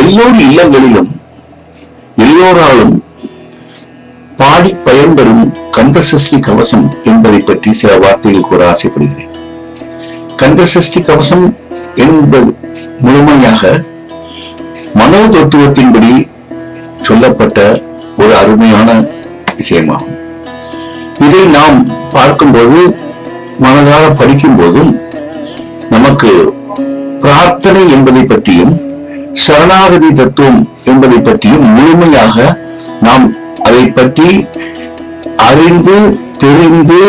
எல்லோர் இல்லங்களிலும் எல்லோராலும் பாடி பயன்பெறும் கந்தசஷ்டி கவசம் என்பதை பற்றி சில வார்த்தைகள் கூற ஆசைப்படுகிறேன். கந்தசஷ்டி கவசம் என்பது முழுமையாக மனோ தத்துவத்தின்படி சொல்லப்பட்ட ஒரு அருமையான விஷயமாகும். இதை நாம் பார்க்கும்போது, மனதார படிக்கும் போதும் நமக்கு பிரார்த்தனை என்பதை பற்றியும் சரணாகதி தத்துவம் என்பதை பற்றியும் முழுமையாக நாம் அதை பற்றி அறிந்து தெரிந்து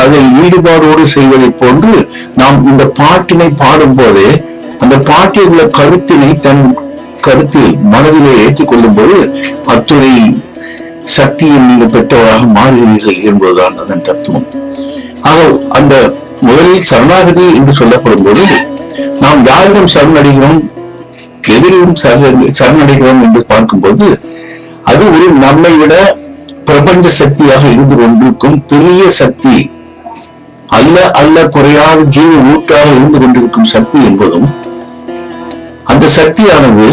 அதை ஈடுபாடோடு செய்வதை போன்று நாம் இந்த பாட்டினை பாடும் போதே அந்த பாட்டில் உள்ள கருத்தினை தன் கருத்தில் மனதிலே ஏற்றுக்கொள்ளும் போது அத்துறை சக்தியை நீங்கள் பெற்றவராக மாறுகிறீர்கள் என்பதுதான் அதன் தத்துவம். ஆக அந்த முதலில் சரணாகதி என்று சொல்லப்படும் போது நாம் யாரிடம் சரணடைகிறோம், எதிரிலும் சரணடைகிறோம் என்று பார்க்கும்போது அது ஒரு நம்மை விட பிரபஞ்ச சக்தியாக இருந்து கொண்டிருக்கும் பெரிய சக்தி, அல்ல குறையாத ஜீவ ஊற்றாக இருந்து கொண்டிருக்கும் சக்தி என்பதும், அந்த சக்தியானது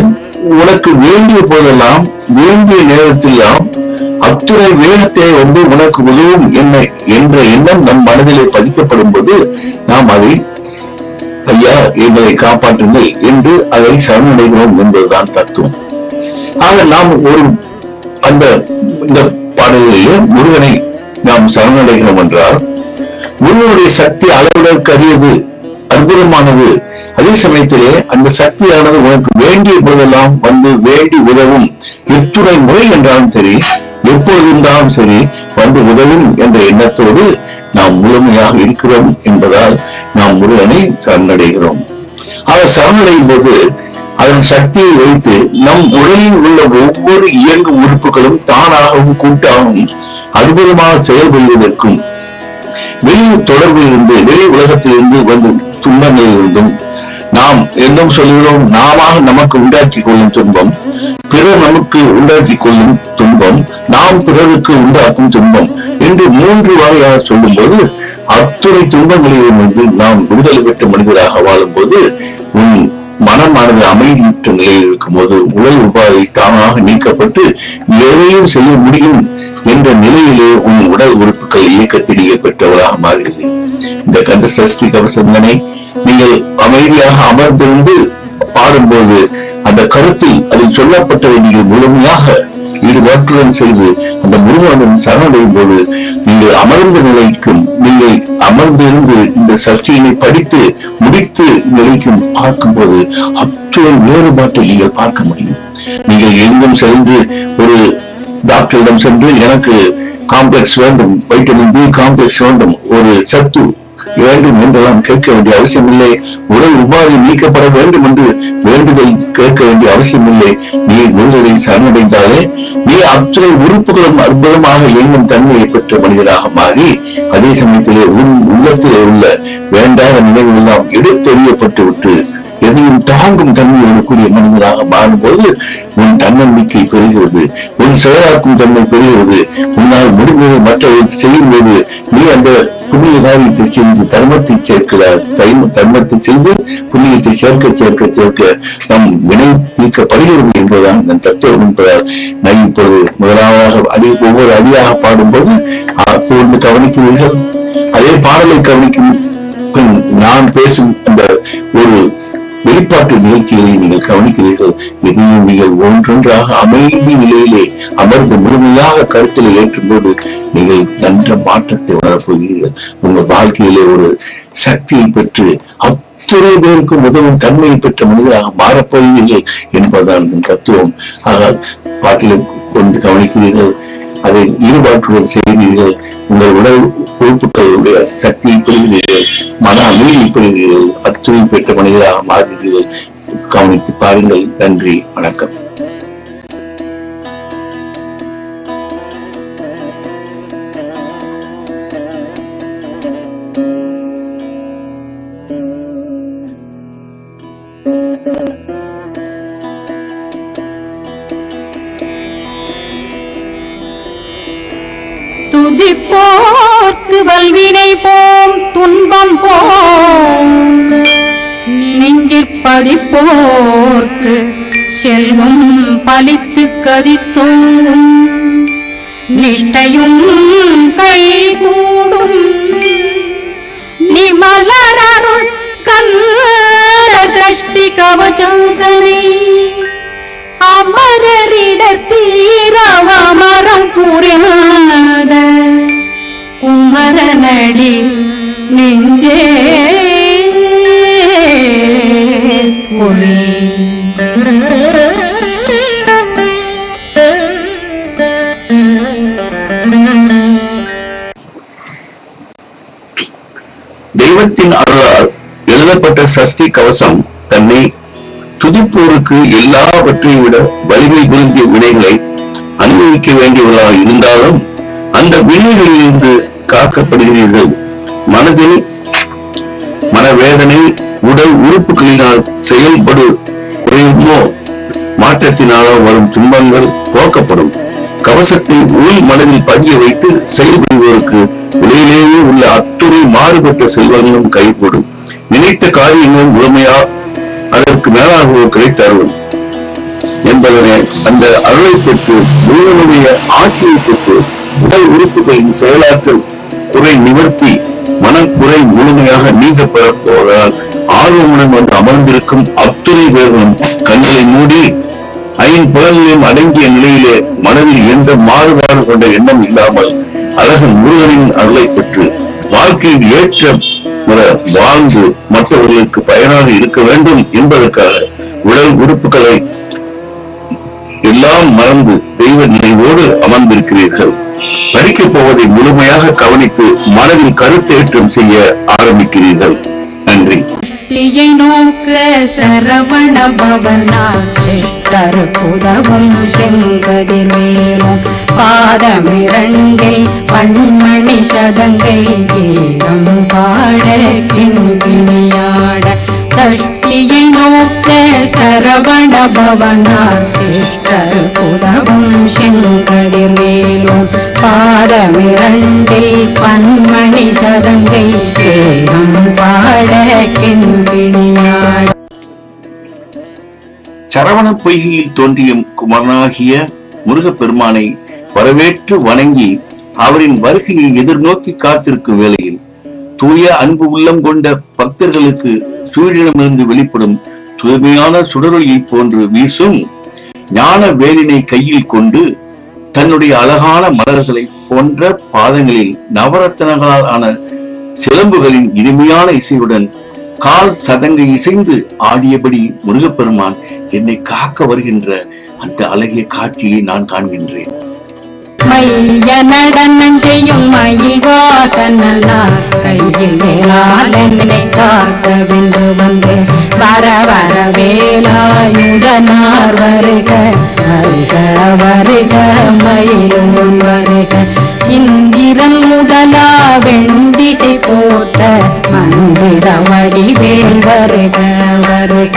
உனக்கு வேண்டிய போதெல்லாம் வேண்டிய நேரத்திலாம் அத்துணை வேகத்தை உனக்கு உதவும் என்ற எண்ணம் நம் மனதிலே பதிக்கப்படும் போது நாம் அதை ஐயா எங்களை காப்பாற்றுங்கள் என்று அதை சரணடைகிறோம் என்பதுதான் தத்துவம். ஆக நாம் இந்த பாடலிலேயே முருகனை நாம் சரணடைகிறோம் என்றால் முருகனுடைய சக்தி அளவிடற்கரியது, அற்புதமானது. அதே சமயத்திலே அந்த சக்தியானது உனக்கு வேண்டிய போதெல்லாம் வந்து வேண்டி உதவும். எத்துணை முறை என்றாலும் சரி, எப்பொழுதும் சரி வந்து உதவும் என்ற எண்ணத்தோடு நாம் முழுமையாக இருக்கிறோம் என்பதால் நாம் முருகனை சரணடைகிறோம். அவர் சரணடையும் போது அதன் சக்தியை வைத்து நம் உடலில் உள்ள ஒவ்வொரு இயங்கும் உறுப்புகளும் தானாகவும் கூட்டாகவும் அற்புதமாக செயல்படுவதற்கும் வெளி தொடர்பிலிருந்து வெளி உலகத்திலிருந்து வந்து துன்பங்களிலிருந்தும் நாம் என்னும் சொல்கிறோம், நாம நமக்கு உண்டாக்கி கொள்ளும் துன்பம், பிறர் நமக்கு உண்டாக்கி கொள்ளும் துன்பம், நாம் பிறருக்கு உண்டாக்கும் துன்பம் என்று 3 வகையாக சொல்லும் போது அத்துணை துன்பங்களிலிருந்து நாம் விடுதலை பெற்ற மனிதராக வாழும் போது உன் மனமானது அமைதியற்ற நிலையில் இருக்கும் போது உடல் உபாதை தானாக நீக்கப்பட்டு எதையும் செய்ய முடியும் என்ற நிலையிலே உன் உடல் உறுப்புகள் இயக்கத்திலேயே பெற்றவராக மாறுகிறது. இந்த கந்த சஷ்டி கவசங்களை நீங்கள் அமைதியாக அமர்ந்திருந்து பாடும்போது அந்த கருத்தில் அதில் சொல்லப்பட்டதை நீங்கள் முழுமையாக ஈடுபாட்டுடன் செய்து அந்த முருகனுடன் சரணடையும் போது நீங்கள் அமர்ந்த நிலைக்கும், நீங்கள் அமர்ந்திருந்து இந்த சஷ்டியினை படித்து முடித்து நிலைக்கும் பார்க்கும் போது அத்துணை வேறுபாட்டை நீங்கள் பார்க்க முடியும். நீங்கள் எங்கும் சென்று ஒரு டாக்டரிடம் சென்று எனக்கு காம்ப்ளெக்ஸ் வேண்டும், வைட்டமின் பி காம்ப்ளெக்ஸ் வேண்டும், ஒரு சத்து வேண்டும் என்றெல்லாம் கேட்க வேண்டிய அவசியம் இல்லை. உடல் உபாதை நீக்கப்பட வேண்டும் என்று வேண்டுதல் கேட்க வேண்டிய அவசியம் இல்லை. நீ முருகனை சரணடைந்தாலே நீ அத்தனை உறுப்புகளும் அற்புதமாக இயங்கும் தன்மையை பெற்ற மனிதராக மாறி அதே சமயத்திலே உன் உள்ளத்திலே உள்ள வேண்டாத நினைவுகள் எல்லாம் எடுத்தெறியப்பட்டு விட்டு எதையும் தாங்கும் தன்மை கூடிய மனிதராக மாறும்போது உன் தன்னம்பிக்கை பெறுகிறது, உன் செயலாக்கும் தன்மை பெறுகிறது. உன்னால் முடிந்ததை மற்றவர்களுக்கு செய்யும் போது நீ அந்த புண்ணிய காரியத்தை செய்து தர்மத்தை சேர்க்கிறார். தர்மத்தை செய்து புண்ணியத்தை சேர்க்க நம் வினை தீர்க்கப்படுகிறது என்பதுதான் இந்த தத்துவம் என்பதால் நான் இப்பொழுது முதலாவது ஒவ்வொரு அடியாக பாடும்போது கூர்ந்து கவனிக்கிறீர்கள். அதே பாடலை கவனிக்கும் நான் பேசும் அந்த ஒரு வெளிப்பாட்டு நிகழ்ச்சிகளை நீங்கள் கவனிக்கிறீர்கள். எதையும் நீங்கள் ஒன்றொன்றாக அமைதி நிலையிலே அமர்ந்து முழுமையாக கருத்தில் ஏற்றும் போது நீங்கள் நன்ற மாற்றத்தை உணரப்போகிறீர்கள். உங்கள் வாழ்க்கையிலே ஒரு சக்தியை பெற்று அத்துணை பேருக்கும் உதவும் தன்மையை பெற்ற மனிதராக மாறப்போகிறீர்கள் என்பதுதான் இந்த தத்துவம். ஆக பாட்டில் கொண்டு கவனிக்கிறீர்கள், அதை ஈடுபாட்டுடன் செய்கிறீர்கள். உங்கள் உடல் உறுப்புகளுடைய சக்தியை பெறுகிறீர்கள், மன அமைதியை பெறுகிறீர்கள், அத்துணை பெற்ற மனிதராக மாறுகிறீர்கள். கவனித்து பாருங்கள். நன்றி, வணக்கம். துதிப்போர்க்கு வல்வினை போம் துன்பம் போம், நெஞ்சிற்பதிப்போர்க்கு செல்வம் பலித்து கதித்தோங்கும் நிஷ்டையும் கைகூடும் நிமலரருள் கந்த சஷ்டி கவசந்தனை அமரரிடர் தீரவமரம் புரியாத குமரனடி நெஞ்சே பொறி. தெய்வத்தின் அருளால் எழுதப்பட்ட சஷ்டி கவசம் தன்னை துதிப்போருக்கு எல்லாவற்றையும் விட வலிமை பொருந்திய வினைகளை அனுபவிக்க வேண்டியவர்களாக இருந்தாலும் அந்த வினைகளிலிருந்து காக்கப்படுகிறீர்கள். மனதில் மனவேதனை உடல் உறுப்புகளினால் செயல்படு குறையுமோ மாற்றத்தினாலோ வரும் துன்பங்கள் போக்கப்படும். கவசத்தை உள் மனதில் பதிய வைத்து செயல்படுவதற்கு உலகிலேயே உள்ள அத்துணை மாறுபட்ட செல்வங்களும் கைகூடும். நினைத்த காரியங்களும் முழுமையா அதற்கு மேலாக கிடைத்தருளும் என்பதனை அந்த அருளை பெற்று முழுவதுடைய ஆட்சியை பெற்று உடல் உறுப்புகளின் செயலாற்றல் குறை நிவர்த்தி மனக்குறை முழுமையாக நீங்க பெறப் போவதால் ஆர்வமுடன் வந்து அமர்ந்திருக்கும் அத்துணை பேர்களும் கண்களை மூடி ஐம்புலன்களையும் அடங்கிய நிலையிலே மனதில் எந்த மாறுபாடு கொண்ட எண்ணம் இல்லாமல் அழகன் முருகனின் அருளை பெற்று வாழ்க்கையில் ஏற்ற வாழ்ந்து மற்றவர்களுக்கு பயனாக இருக்க வேண்டும் என்பதற்காக உடல் உறுப்புகளை எல்லாம் மறந்து தெய்வ நினைவோடு அமர்ந்திருக்கிறீர்கள். படிக்கப் போவதை முழுமையாக கவனித்து மனதில் கருத்தேற்றம் செய்ய ஆரம்பிக்கிறீர்கள். நன்றி. நோக்க சரவண பவனா சிஷ்டர் புதவும் செங்கதிர்வேலும் பாதமிரண்டில் பன்மணி சதங்கை கீதம் பாட கிண்கிணியாட சஷ்டியை நோக்க சரவண பவனா சிஷ்டர் புதவும் செங்கதிர்வேலும் பாதமிரண்டில் பன்மணி சதங்கை கீதம் பாட கிண்கிணியாட. சரவண பொய்கையில் தோன்றிய குமரனாகிய முருகப்பெருமானை வரவேற்று வணங்கி அவரின் வருகையை எதிர்நோக்கி காத்திருக்கும் வேளையில் தூய அன்பு உள்ளம் கொண்ட பக்தர்களுக்கு சூரியனிடமிருந்து வெளிப்படும் தூய்மையான சுடரொளியை போன்று வீசும் ஞான வேலினை கையில் கொண்டு தன்னுடைய அழகான மலர்களை போன்ற பாதங்களில் நவரத்தனங்களால் ஆன சிலம்புகளின் இனிமையான இசையுடன் கால் சதங்கை இசைந்து ஆடியபடி முருகப்பெருமான் என்னை காக்க வருகின்ற அந்த அழகிய காட்சியை நான் காண்கின்றேன். மைய நடனம் செய்யும் மயில்வாதனார் கையில் என்னை காக்க வென்று வந்து வர வர வேலாயுதனார் வருக வருக வருக மயிலும் வருக இந்திரன் முதலா வெண்டிசை போட்ட மந்திர வடிவேல் வருக வருக.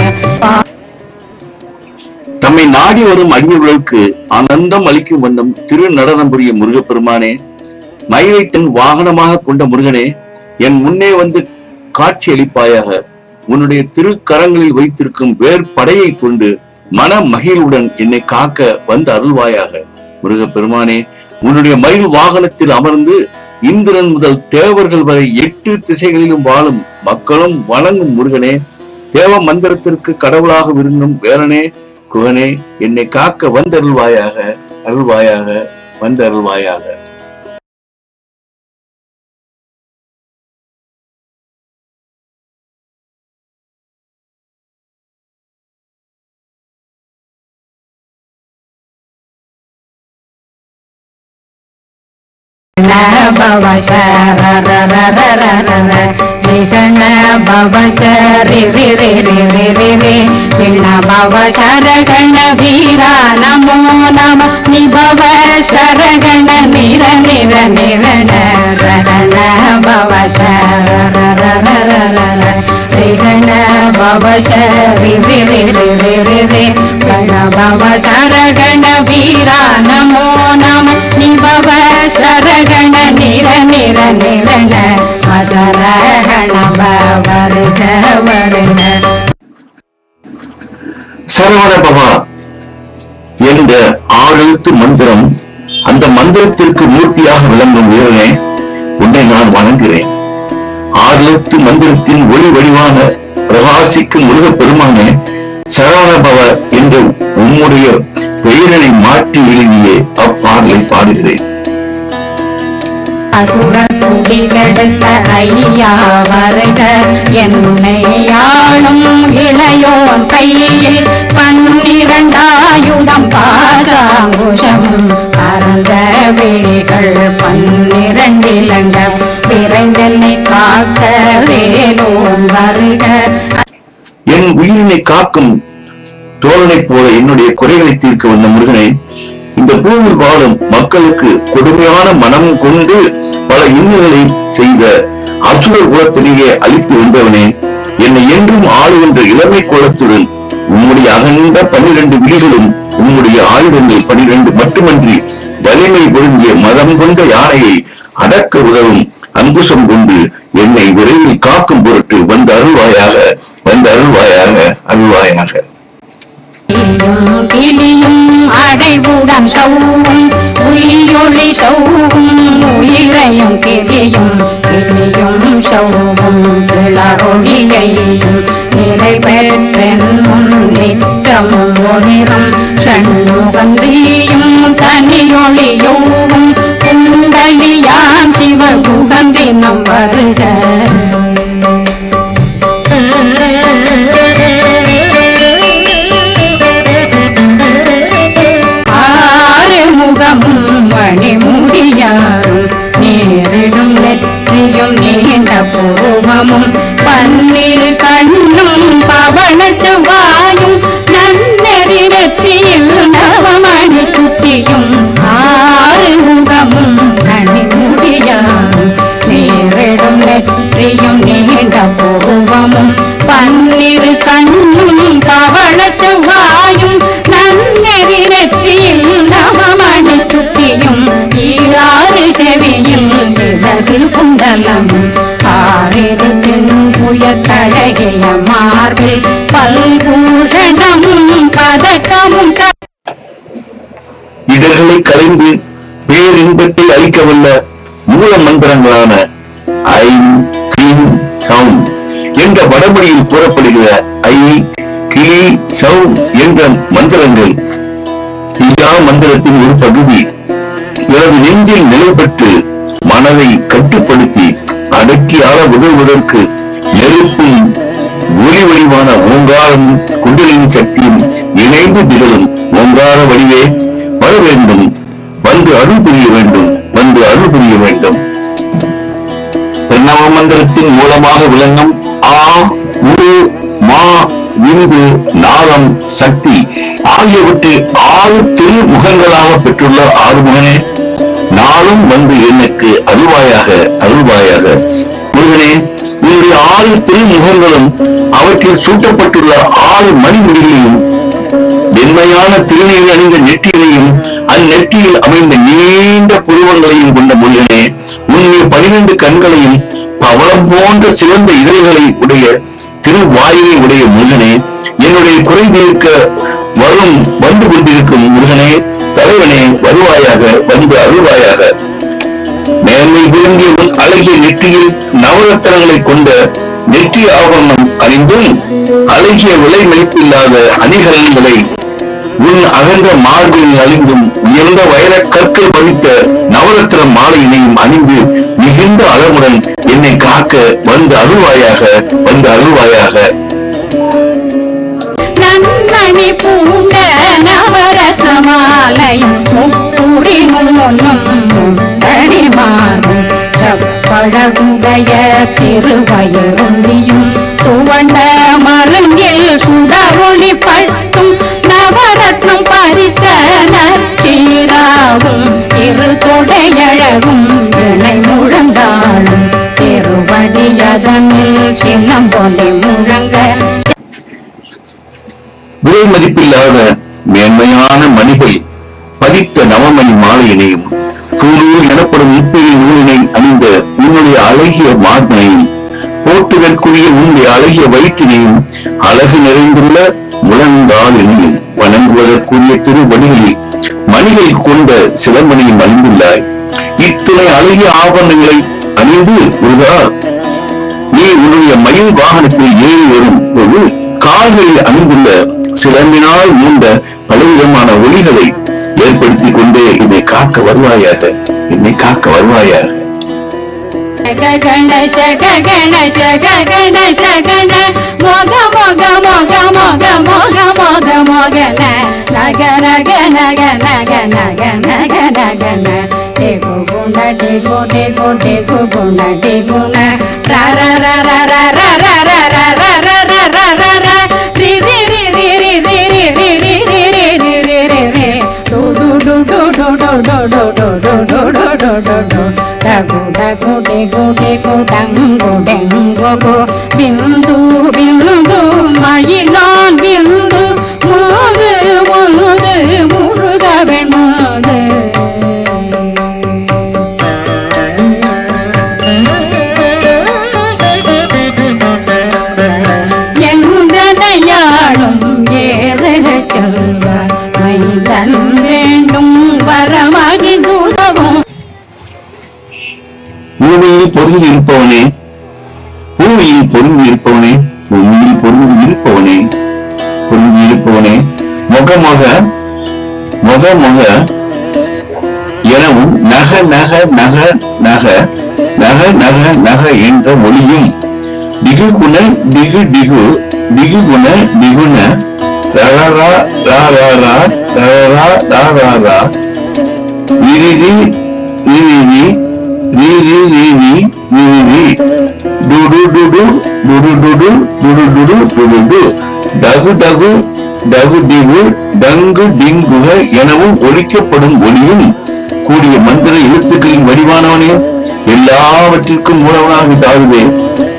தம்மை நாடி வரும் அடியவர்களுக்கு ஆனந்தம் அளிக்கும் வண்ணம் திரு நடனம் புரிய முருகப்பெருமானே, மயிலை தன் வாகனமாக கொண்ட முருகனே, என் முன்னே வந்து காட்சி அளிப்பாயாக. உன்னுடைய திருக்கரங்களில் வைத்திருக்கும் வேற்படையை கொண்டு மன மகிழ்வுடன் என்னை காக்க வந்து அருள்வாயாக. முருகப்பெருமானே, உன்னுடைய மயில் வாகனத்தில் அமர்ந்து இந்திரன் முதல் தேவர்கள் வரை 8 திசைகளிலும் வாழும் மக்களும் வணங்கும் முருகனே, தேவ மந்திரத்திற்கு கடவுளாக விரும்பும் வேலனே, குகனே, என்னை காக்க வந்தருள்வாயாக, அருள்வாயாக, வந்தருள்வாயாக. பவ சரி ரி ரி ரி ரி ரி ரி விண்ண பவ சரகண வீரா நமோ நம நிபவ சரகண நிர நிர நிரண ரண பவ சரண பவ சரி ரி ரி ரி ரி ரி ரி கண பவ சரகண வீரா நமோ நம நிபவ சரகண நிர நிர நிரண சரவண பவா ஆறெழுத்து மந்திரம், அந்த மந்திரத்திற்கு மூர்த்தியாக விளங்கும் வீரனே, உன்னை நான் வணங்குகிறேன். ஆறெழுத்து மந்திரத்தின் ஒளி வடிவான பிரகாசிக்கும் முருகப் பெருமானே, சரவணபவ என்று உம்முடைய பெயரனை மாற்றி எழுதிய அப்பாடலை பாடுகிறேன். அசுரன் குடிகெடுத்த ஐயா வருக, என்னை ஆளும் இளையோன் கையில் 12 ஆயுதம் பாசாங்குஷம், பரந்த விழிகள் 12 இலங்க, விரைந்தென்னை காக்க வேலோன் வருக. என் உயிரினை காக்கும் தோழனை போல என்னுடைய குறைகளை தீர்க்க வந்த முருகனை, இந்த பூமியில் வாழும் மக்களுக்கு கொடுமையான மனம் கொண்டு பல இன்னல்களை செய்த அசுர குலத்திலேயே அழித்து வந்தவனே, என்னை என்றும் ஆளுகின்ற இளமை கோலத்துடன் உம்முடைய அகன்ற 12 விழிகளும் உம்முடைய ஆயுதங்கள் 12 மட்டுமன்றி வலிமை பொருந்திய மதம் கொண்ட யானையை அடக்க உதவும் அங்குசம் கொண்டு என்னை விரைவில் காக்கும் பொருட்டு வந்த அருள்வாயாக, வந்த அருள்வாயாக, அருள்வாயாக. கிளியும் அடைவுடன் சௌவும் உயிரொளி சௌவும், உயிரையும் கிளியும் கிளியும் சௌவும் கிளரொளியையும் நிறைவேற்றென்னும் நிற்றமும் ஒளிரும் சண்முகன்றியும் தனியொளியோவும் குண்டலியாம் சிவகுகன்றினம் வருக. மணிமுடியாரும் நேரிடும் நெற்றியும் நீண்ட பூர்வமும் 12 கண்ணும் பவள செவ்வாயும் நன்னெறி நெற்றியில் நவமணி குட்டியும் 6 முகமும் மணிமுடியாரும் நேரிடும் நெற்றியும் நீண்ட பூர்வமும் 12 கண்ணும் பவள செவ்வாயும் நன்னெறி நெற்றியில் நவமணி குட்டியும் 6 செவியில் இலகில் குண்டலம் 6 புயக்கழகிய மார்பில் பல்பூஷணமும் பதக்கமும் இடர்களை கலைந்து பேரின்பத்தை அளிக்கவல்ல மூல மந்திரங்களான ஐ கிளீம் சவுண்ட் என்ற வடமொழியில் கூறப்படுகிற ஐ கிளி சவுண்ட் என்ற மந்திரங்கள் இதா மந்திரத்தின் ஒரு பகுதி. எனது நெஞ்சில் நிலை பெற்று மனதை கட்டுப்படுத்தி அடக்கி ஆள உதவுவதற்கு நெருப்பும் ஒளி வடிவான ஓங்காரம் குண்டலின் சக்தியும் இணைந்து திகழும் ஓங்கார வடிவே வர வேண்டும், வந்து அருள் புரிய வேண்டும், வந்து அருள் புரிய வேண்டும். பிரணவ மந்திரத்தின் மூலமாக விளங்கும் ஆ உரு மா விந்து நாகம் சக்தி ஆகியவற்றை 6 திருமுகங்களாக பெற்றுள்ள ஆறுமுகனே, நாளும் வந்து எனக்கு அருள்வாயாக, அருள்வாயாக. முருகனே, உன்னுடைய 6 திருமுகங்களும் அவற்றில் சூட்டப்பட்டுள்ள 6 மணிமுடிகளையும் வெண்மையான திருநீர் அணிந்த நெற்றியையும் அந்நெற்றியில் அமைந்த நீண்ட புருவங்களையும் கொண்ட முருகனே, உன்னுடைய 12 கண்களையும் பவளம் போன்ற சிறந்த இதழ்களை உடைய திருவாயிலை உடைய முருகனே, என்னுடைய குறை தீர்க்க வந்து கொண்டிருக்கும் முருகனே, தலைவனே, வருவாயாக, வந்து அருள்வாயாக. மேன்மை விரும்பிய உன் அழகிய நெற்றியில் நவரத்தனங்களை கொண்ட நெற்றி ஆபரணம் அணிந்தும் அழகிய விலை மதிப்பில்லாத அணிகலன்களை உன் அகன்ற மார்பில் அணிந்தும் உயர்ந்த வைர கற்கள் பதித்த நவரத்தின மாலையினையும் அணிந்து மிகுந்த அளவுடன் என்னை காக்க வந்து அருள்வாயாக, வந்து அருள்வாயாக. நன்மணி பூண்ட நவரத்ன மாலையும் தனிமாறும் செப்பழகுடைய திருவயருந்தியும் துவண்ட மருங்கில் சுடரொளி பட்டும் நவரத்னம் பறித்த நச்சீராவும் இரு தொடையழகும் இணை முழந்தாளும் திருவடியதனில் சின்னம் போலே முழங்க விலை மதிப்பில்லாத மேன்மையான மணிகள் பதித்த நவமணி மாலையினையும் சூழூர் எனப்படும் முப்பிரி நூலினை அணிந்த உன்னுடைய அழகிய மார்பினையும் போட்டுதற்குரிய உன்னுடைய அழகிய வயிற்றினையும் அழகு நிறைந்துள்ள முழங்காலில் வணங்குவதற்குரிய திருவடிகளில் மணிகள் கொண்ட சிலம்பனையும் அணிந்துள்ளாய். இத்தனை அழகிய ஆபரணங்களை அணிந்து முருகா, நீ உன்னுடைய மயில் வாகனத்தில் ஏறி வரும் போது கால்களில் அணிந்துள்ள சிலம்பினால் மூண்ட பலவிதமான ஒளிகளை ஏற்படுத்திக் கொண்டே என்னை காக்க வருவாயாக, என்னை காக்க வருவாயாக. கணேச கணேச கணேச கண மோக மோக மோக மோக மோக மோக மோகன நக நக நக நக நக நக நகன டேகு குண டேகு டேகு டேகு குண டேகு ந ரா ரா ரா ரா ரா ரா ரா ரா ரா ரா ரா ரா ரா ரா ரா ரி ரி ரி ரி ரி ரி ரி ரி ரி ரி ரி ரி ரி ரி ரி டு டு டு டு டு டு டு டு டு டு டு டு டு டு டகு டகு டேகு டேகு டங்கு டெங்கு கோ பிந்து பிந்து மயிலான் பிந்து முது முது முருகவன் முது எந்தனையாளும் ஏறச் செல்வார் மைந்தன் வேண்டும் வரமகிழ்ந்துதவும். பூமியில் பொருந்தி இருப்பவனே, பூமியில் பொருந்தி இருப்பவனே, பூமியில் பொருந்தி இருப்பவனே, பொருந்தி இருப்பவனே, முகமாக முகமாக எனவும் நக நக நக நக நக நக நக என்ற மொழியும் டிகு குண டிகு டிகு டிகு குண டிகுண ரரா ரா ரா ரா ரரா ரா ரா ரா விரிதி விரிதி ரி ரி ரி ரி ரி ரி டுடு டுடு டுடு டுடு டுடு டுடு டுடு டு டகு டகு டகு டிகு டங்கு டிங்குக எனவும் ஒலிக்கப்படும் ஒளியும் கூடிய மந்திர எழுத்துக்களின் வடிவானவனே, எல்லாவற்றிற்கும் மூலவனாகிய தாதுவே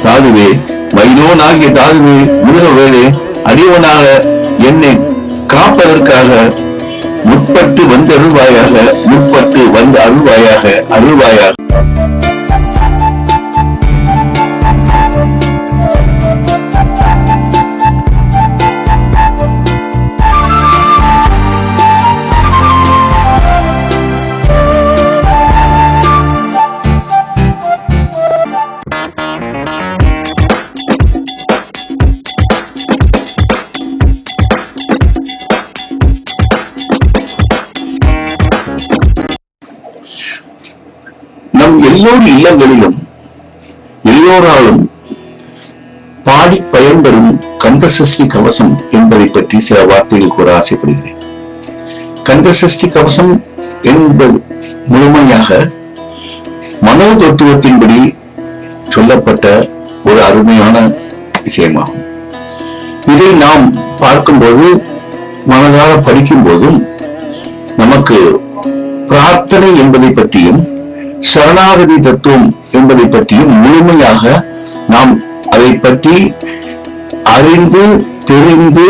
தாதுவே மயிலோனாகிய தாதுவே முருகவேலே, அடியவனாக என்னை காப்பதற்காக முற்பட்டு வந்து அருள்வாயாக, முற்பட்டு வந்து அருள்வாயாக, அருள்வாயாக. நம் எல்லோர் இல்லங்களிலும் எல்லோராலும் பாடி பயன்பெறும் கந்தசஷ்டி கவசம் என்பதை பற்றி சில வார்த்தைகள் கூற ஆசைப்படுகிறேன். கந்தசஷ்டி கவசம் என்பது முழுமையாக மனோ தத்துவத்தின்படி சொல்லப்பட்ட ஒரு அருமையான விஷயமாகும். இதை நாம் பார்க்கும்போது, மனதார படிக்கும் போதும் நமக்கு பிரார்த்தனை என்பதை பற்றியும் சரணாகதி தத்துவம் என்பதை பற்றியும் முழுமையாக நாம் அதை பற்றி அறிந்து தெரிந்து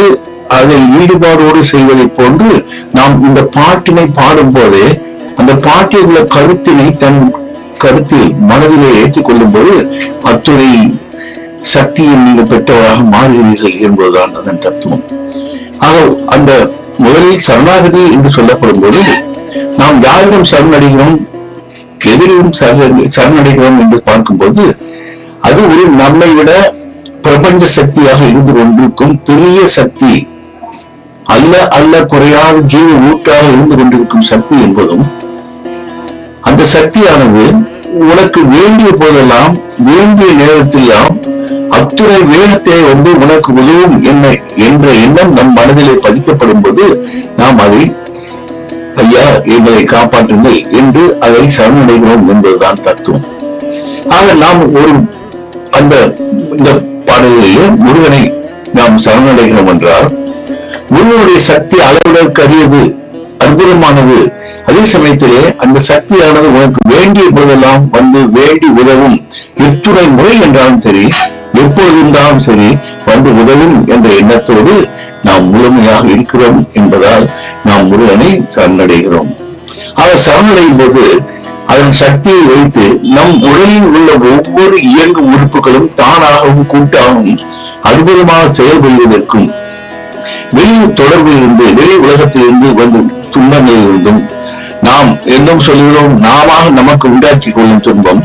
அதில் ஈடுபாடோடு செய்வதை போன்று நாம் இந்த பாட்டினை பாடும் போதே அந்த பாட்டில் உள்ள கருத்தினை தன் கருத்தில் மனதிலே ஏற்றுக்கொள்ளும் போது அத்துணை சக்தியை நீங்கள் பெற்றவராக மாறுகிறீர்கள் என்பதுதான் அதன் தத்துவம். ஆக அந்த முதலில் சரணாகதி என்று சொல்லப்படும் போது நாம் யாரிடம் சரணடைகிறோம், எதிலும் சரணடைகிறோம் என்று பார்க்கும்போது அது ஒரு நம்மை விட பிரபஞ்ச சக்தியாக இருந்து கொண்டிருக்கும் பெரிய சக்தி, அல்ல அல்ல குறையாத ஜீவ ஊட்டாக இருந்து கொண்டிருக்கும் சக்தி என்பதும், அந்த சக்தியானது உனக்கு வேண்டிய போதெல்லாம் வேண்டிய நேரத்திலாம் அத்துணை வேகத்தை உனக்கு உதவும் என்ற எண்ணம் நம் மனதிலே பதிக்கப்படும் போது நாம் அதை ஐயா எங்களை காப்பாற்றுங்கள் என்று அதை சரணடைகிறோம் என்பதுதான் தத்துவம். ஆக நாம் இந்த பாடலிலேயே முருகனை நாம் சரணடைகிறோம் என்றால் முருகனுடைய சக்தி அளவிடற்கு அரியது, அற்புதமானது. அதே சமயத்திலே அந்த சக்தியானது உனக்கு வேண்டிய போதெல்லாம் வேண்டி உதவும். எத்துணை முறை என்றாலும் சரி, எப்போது இருந்தாலும் சரி உதவும் என்ற எண்ணத்தோடு நாம் முழுமையாக இருக்கிறோம் என்பதால் நாம் முருகனை சரணடைகிறோம். அவர் சரணடையும் போது அதன் சக்தியை வைத்து நம் உடலில் உள்ள ஒவ்வொரு இயங்கும் உறுப்புகளும் தானாகவும் கூட்டாகவும் அற்புதமாக செயல்படுவதற்கும் வெளி தொடர்பில் இருந்து வெளி உலகத்திலிருந்து வந்து துன்பங்களில் இருந்தும் நாம் என்னும் சொல்கிறோம், நாம நமக்கு உண்டாக்கி கொள்ளும் துன்பம்,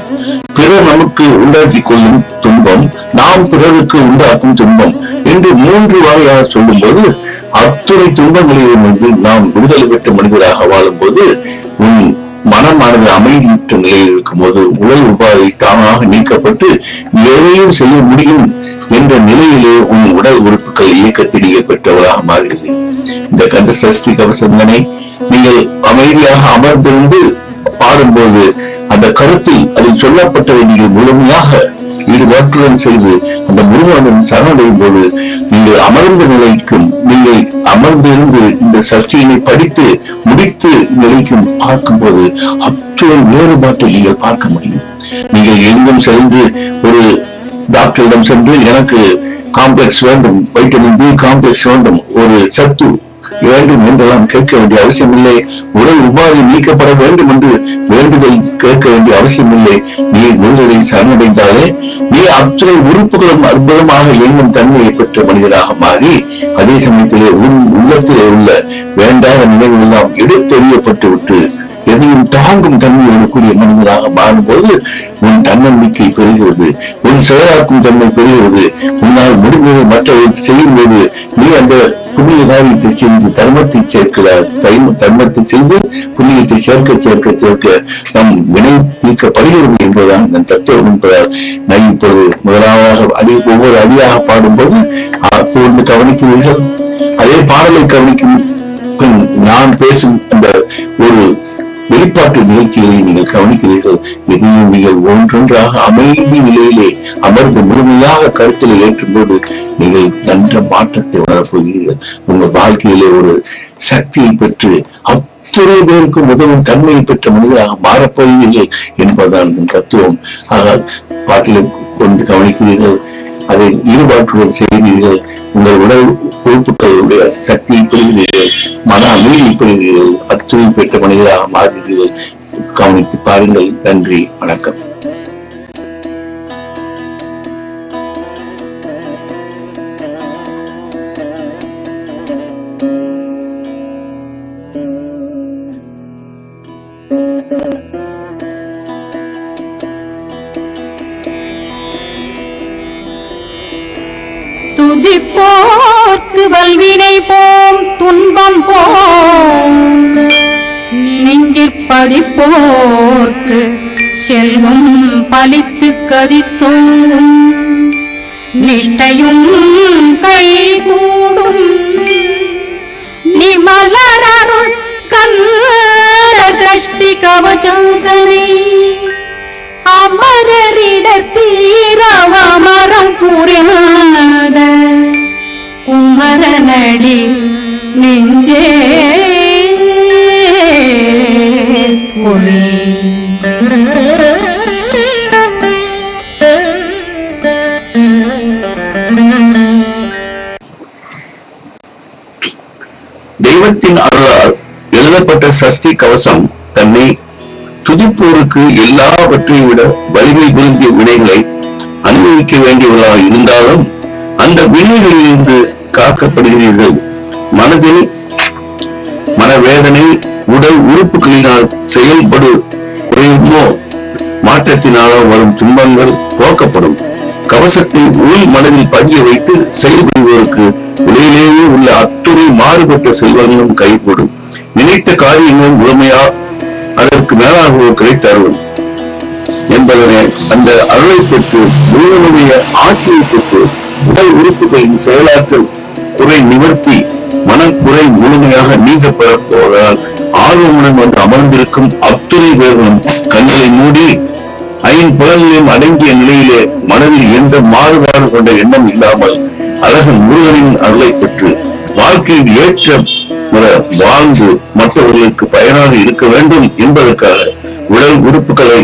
பிறர் நமக்கு உண்டாக்கி கொள்ளும் துன்பம், நாம் பிறருக்கு உண்டாக்கும் துன்பம் என்று 3 வகையாக சொல்லும் போது அத்துணை துன்பங்களிலும் வந்து நாம் விடுதலை பெற்ற மனிதராக வாழும் போது உன் மனமானது அமைதியற்ற நிலையில் இருக்கும் போது உடல் உபாதை தானாக நீக்கப்பட்டு எதையும் செய்ய முடியும் என்ற நிலையிலே உன் உடல் உறுப்புகள் இயக்கத்திலேயே பெற்றவராக மாறுகிறது. இந்த கந்த சஷ்டி கவசங்களை நீங்கள் அமைதியாக அமர்ந்திருந்து பாடும்போது அந்த கருத்தில் அதில் சொல்லப்பட்டதை நீங்கள் முழுமையாக ஈடுபாட்டுடன் செய்து அந்த முழுவதும் சரணடையும் போது நீங்கள் அமர்ந்த நிலைக்கும் நீங்கள் அமர்ந்திருந்து இந்த சஷ்டியினை படித்து முடித்து நிலைக்கும் பார்க்கும் போது அத்துணை வேறுபாட்டை நீங்கள் பார்க்க முடியும். நீங்கள் எங்கும் சென்று ஒரு டாக்டரிடம் சென்று எனக்கு காம்ப்ளெக்ஸ் வேண்டும், வைட்டமின் பி காம்ப்ளெக்ஸ் வேண்டும், ஒரு சத்து வேண்டும் என்றெல்லாம் கேட்க வேண்டிய அவசியம் இல்லை. உடல் உபாதை நீக்கப்பட வேண்டும் என்று வேண்டுதல் கேட்க வேண்டிய அவசியம் இல்லை. நீ முழுவதை சரணடைந்தாலே நீ அத்தனை உறுப்புகளும் அற்புதமாக இயங்கும் தன்மையை பெற்ற மனிதராக மாறி அதே சமயத்திலே உன் உள்ளத்திலே உள்ள வேண்டாத நினைவுகள் எல்லாம் எடுத்தெறியப்பட்டு விட்டு எதையும் தாங்கும் தன்மையோடு கூடிய மனிதராக மாறும்போது உன் தன்னம்பிக்கை பெறுகிறது, உன் செயலாக்கும் தன்மை பெறுகிறது. உன்னால் முடிந்ததை மற்றவர்கள் செய்யும் போது நீ அந்த புண்ணிய காரியத்தை செய்து தர்மத்தை சேர்க்கிறார். தர்மத்தை செய்து புண்ணியத்தை சேர்க்க சேர்க்க சேர்க்க நம் வினை தீர்க்கப்படுகிறது என்பதுதான் இந்த தத்துவம் என்பதால் நான் இப்போது முதலாவது ஒவ்வொரு அடியாக பாடும்போது கூர்ந்து கவனிக்கிறீர்கள். அதே பாடலை கவனிக்கும் பின் நான் பேசும் அந்த ஒரு வெளிப்பாட்டு நிகழ்ச்சிகளை நீங்கள் கவனிக்கிறீர்கள். இதையும் நீங்கள் ஒன்றொன்றாக அமைதி நிலையிலே அமர்ந்து முழுமையாக கருத்தில் ஏற்றும் போது நீங்கள் நன்ற மாற்றத்தை உணரப்போகிறீர்கள். உங்கள் வாழ்க்கையிலே ஒரு சக்தியை பெற்று அத்துணை பேருக்கும் உதவும் தன்மையை பெற்ற மனிதராக மாறப்போகிறீர்கள் என்பதுதான் இந்த தத்துவம். ஆக பாட்டில் கொண்டு கவனிக்கிறீர்கள், அதை ஈடுபாட்டுடன் செய்கிறீர்கள். உங்கள் உடல் உறுப்புகளுடைய சக்தியை பெறுகிறீர்கள், மன அமைதியை பெறுகிறீர்கள், அத்துணை பெற்ற மனிதராக மாறுகிறீர்கள். கவனித்து பாருங்கள். நன்றி, வணக்கம். துதிப்போர்க்கு வல்வினை போம் துன்பம் போம், நெஞ்சிற்பதிப்போர்க்கு செல்வம் பலித்து கதித்தோங்கும், நிஷ்டையும் கைகூடும் நிமலரருள் கந்த சஷ்டி கவசந்தனை அமரரிடத்தீரவமரம் புரியாத குமரனடி நெஞ்சே குமி. தெய்வத்தின் அருளால் எழுதப்பட்ட சஷ்டி கவசம் தன்னை துதிப்போருக்கு எல்லாவற்றையும் விட வலிமை பொருந்திய வினைகளை அனுபவிக்க வேண்டியவர்களாக இருந்தாலும் அந்த வினைகளிலிருந்து காக்கப்படுகிறீர்கள். மனதில் மனவேதனை உடல் உறுப்புகளினால் செயல்படு குறையுமோ மாற்றத்தினாலோ வரும் துன்பங்கள் போக்கப்படும். கவசத்தை உள் மனதில் பதிய வைத்து செயல்படுவதற்கு உலகிலேயே உள்ள அத்துணை மாறுபட்ட செல்வங்களும் கைகூடும். நினைத்த காரியங்களும் முழுமையா அதற்கு மேலாக கிடைத்தருள் என்பதனை அந்த அருளை பெற்று முழுவதுடைய ஆட்சியை பெற்று உடல் உறுப்புகளின் செயலாற்றல் குறை நிவர்த்தி மனக்குறை முழுமையாக நீங்க பெறப்போவதால் ஆர்வமுடன் வந்து அமர்ந்திருக்கும் அத்துணை பேர்களும் கண்களை மூடி ஐம்புலன்களையும் அடங்கிய நிலையிலே மனதில் எந்த மாறுபாடு கொண்ட எண்ணம் இல்லாமல் அழகன் முருகனின் அருளை பெற்று வாழ்க்கையில் ஏற்ற வாழ்ந்து மற்றவர்களுக்கு பயனாக இருக்க வேண்டும் என்பதற்காக உடல் உறுப்புகளை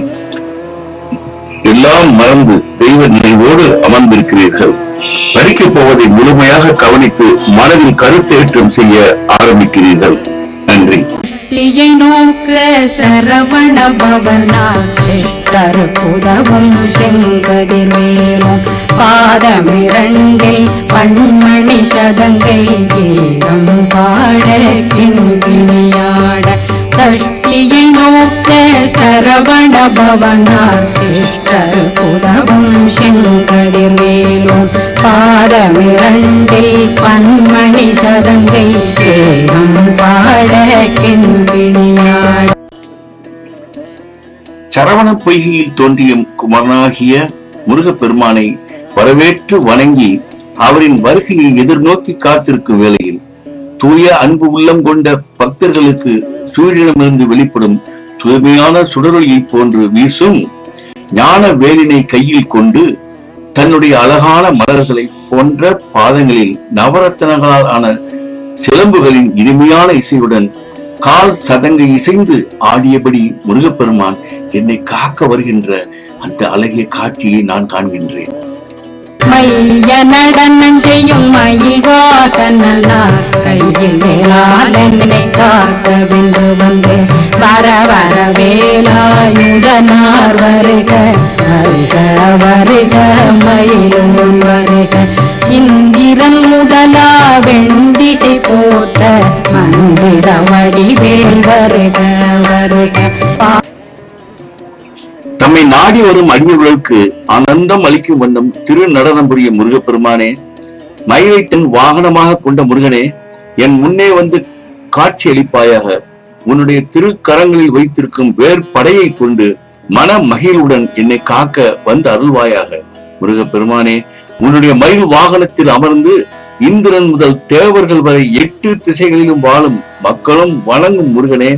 எல்லாம் மறந்து தெய்வ நினைவோடு அமர்ந்திருக்கிறீர்கள். படிக்கப் போவதை முழுமையாக கவனித்து மனதில் கருத்தேற்றம் செய்ய ஆரம்பிக்கிறீர்கள். நன்றி. சஷ்டியை நோக்க சரவண பவனா சிஷ்டர் புதவும் செங்கதிர்வேலும் பாதமிரண்டில் பன்மணி சதங்கை கீதம் பாட கிண்கிணியாட சஷ்டியை நோக்க சரவண பவனா சிஷ்டர் புதவும் செங்கதிர்வேலும் பாதமிரண்டில் பன்மணி சதங்கை கீதம் பாட கிண்கிணியாட. சரவண பொய்கையில் தோன்றிய குமரனாகிய முருகப்பெருமானை வரவேற்று வணங்கி அவரின் வருகையை எதிர்நோக்கி காத்திருக்கும் வேளையில் தூய அன்பு உள்ளம் கொண்ட பக்தர்களுக்கு சூரியனிடமிருந்து வெளிப்படும் தூய்மையான சுடரொளியை போன்று வீசும் ஞான வேலினை கையில் கொண்டு தன்னுடைய அழகான மலர்களை போன்ற பாதங்களில் நவரத்தனங்களால் ஆன சிலம்புகளின் இனிமையான இசையுடன் கால் சதங்கை இசைந்து ஆடியபடி முருகப்பெருமான் என்னை காக்க வருகின்ற அந்த அழகிய காட்சியை நான் காண்கின்றேன். மைய நடனம் செய்யும் மயில்வாதனார் கையில் வேளாளனை காக்க வென்று வந்து வர வர வேலாயுதனார் வருக வருக வருக மயிலும் வருக இந்திரன் முதலா வெண்டிசை போற்ற மந்திர வடிவேல் வருக வருக. நம்மை நாடி வரும் அடியவர்களுக்கு ஆனந்தம் அளிக்கும் வண்ணம் திரு நடனம் புரிய முருகப்பெருமானே, மயிலை தன் வாகனமாக கொண்ட முருகனே, என் முன்னே வந்து காட்சி அளிப்பாயாக. உன்னுடைய திருக்கரங்களில் வைத்திருக்கும் வேற்படையை கொண்டு மன மகிழ்வுடன் என்னை காக்க வந்து அருள்வாயாக. முருகப்பெருமானே, உன்னுடைய மயில் வாகனத்தில் அமர்ந்து இந்திரன் முதல் தேவர்கள் வரை 8 திசைகளிலும் வாழும் மக்களும் வணங்கும் முருகனே,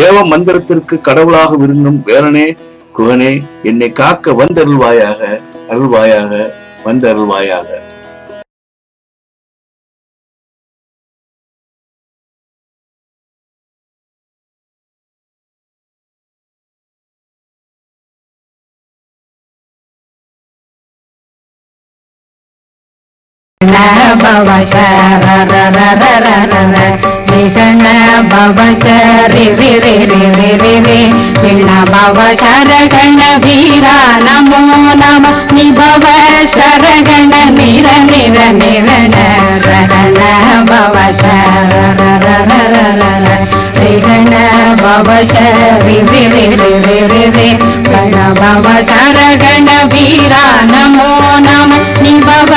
தேவ மந்திரத்திற்கு கடவுளாக விரும்பும் வேலனே, குகனே, என்னை காக்க வந்தருள்வாயாக, அருள்வாயாக, வந்தருள்வாயாக. பவ விகண பவ சரி ரி விண பவ சரகண வீரா நமோ நம நிபவ சரகண நிர நிர நிரண ரண பவ விகண பவ சரி கண பவ சரகண வீரா நமோ நம நிபவ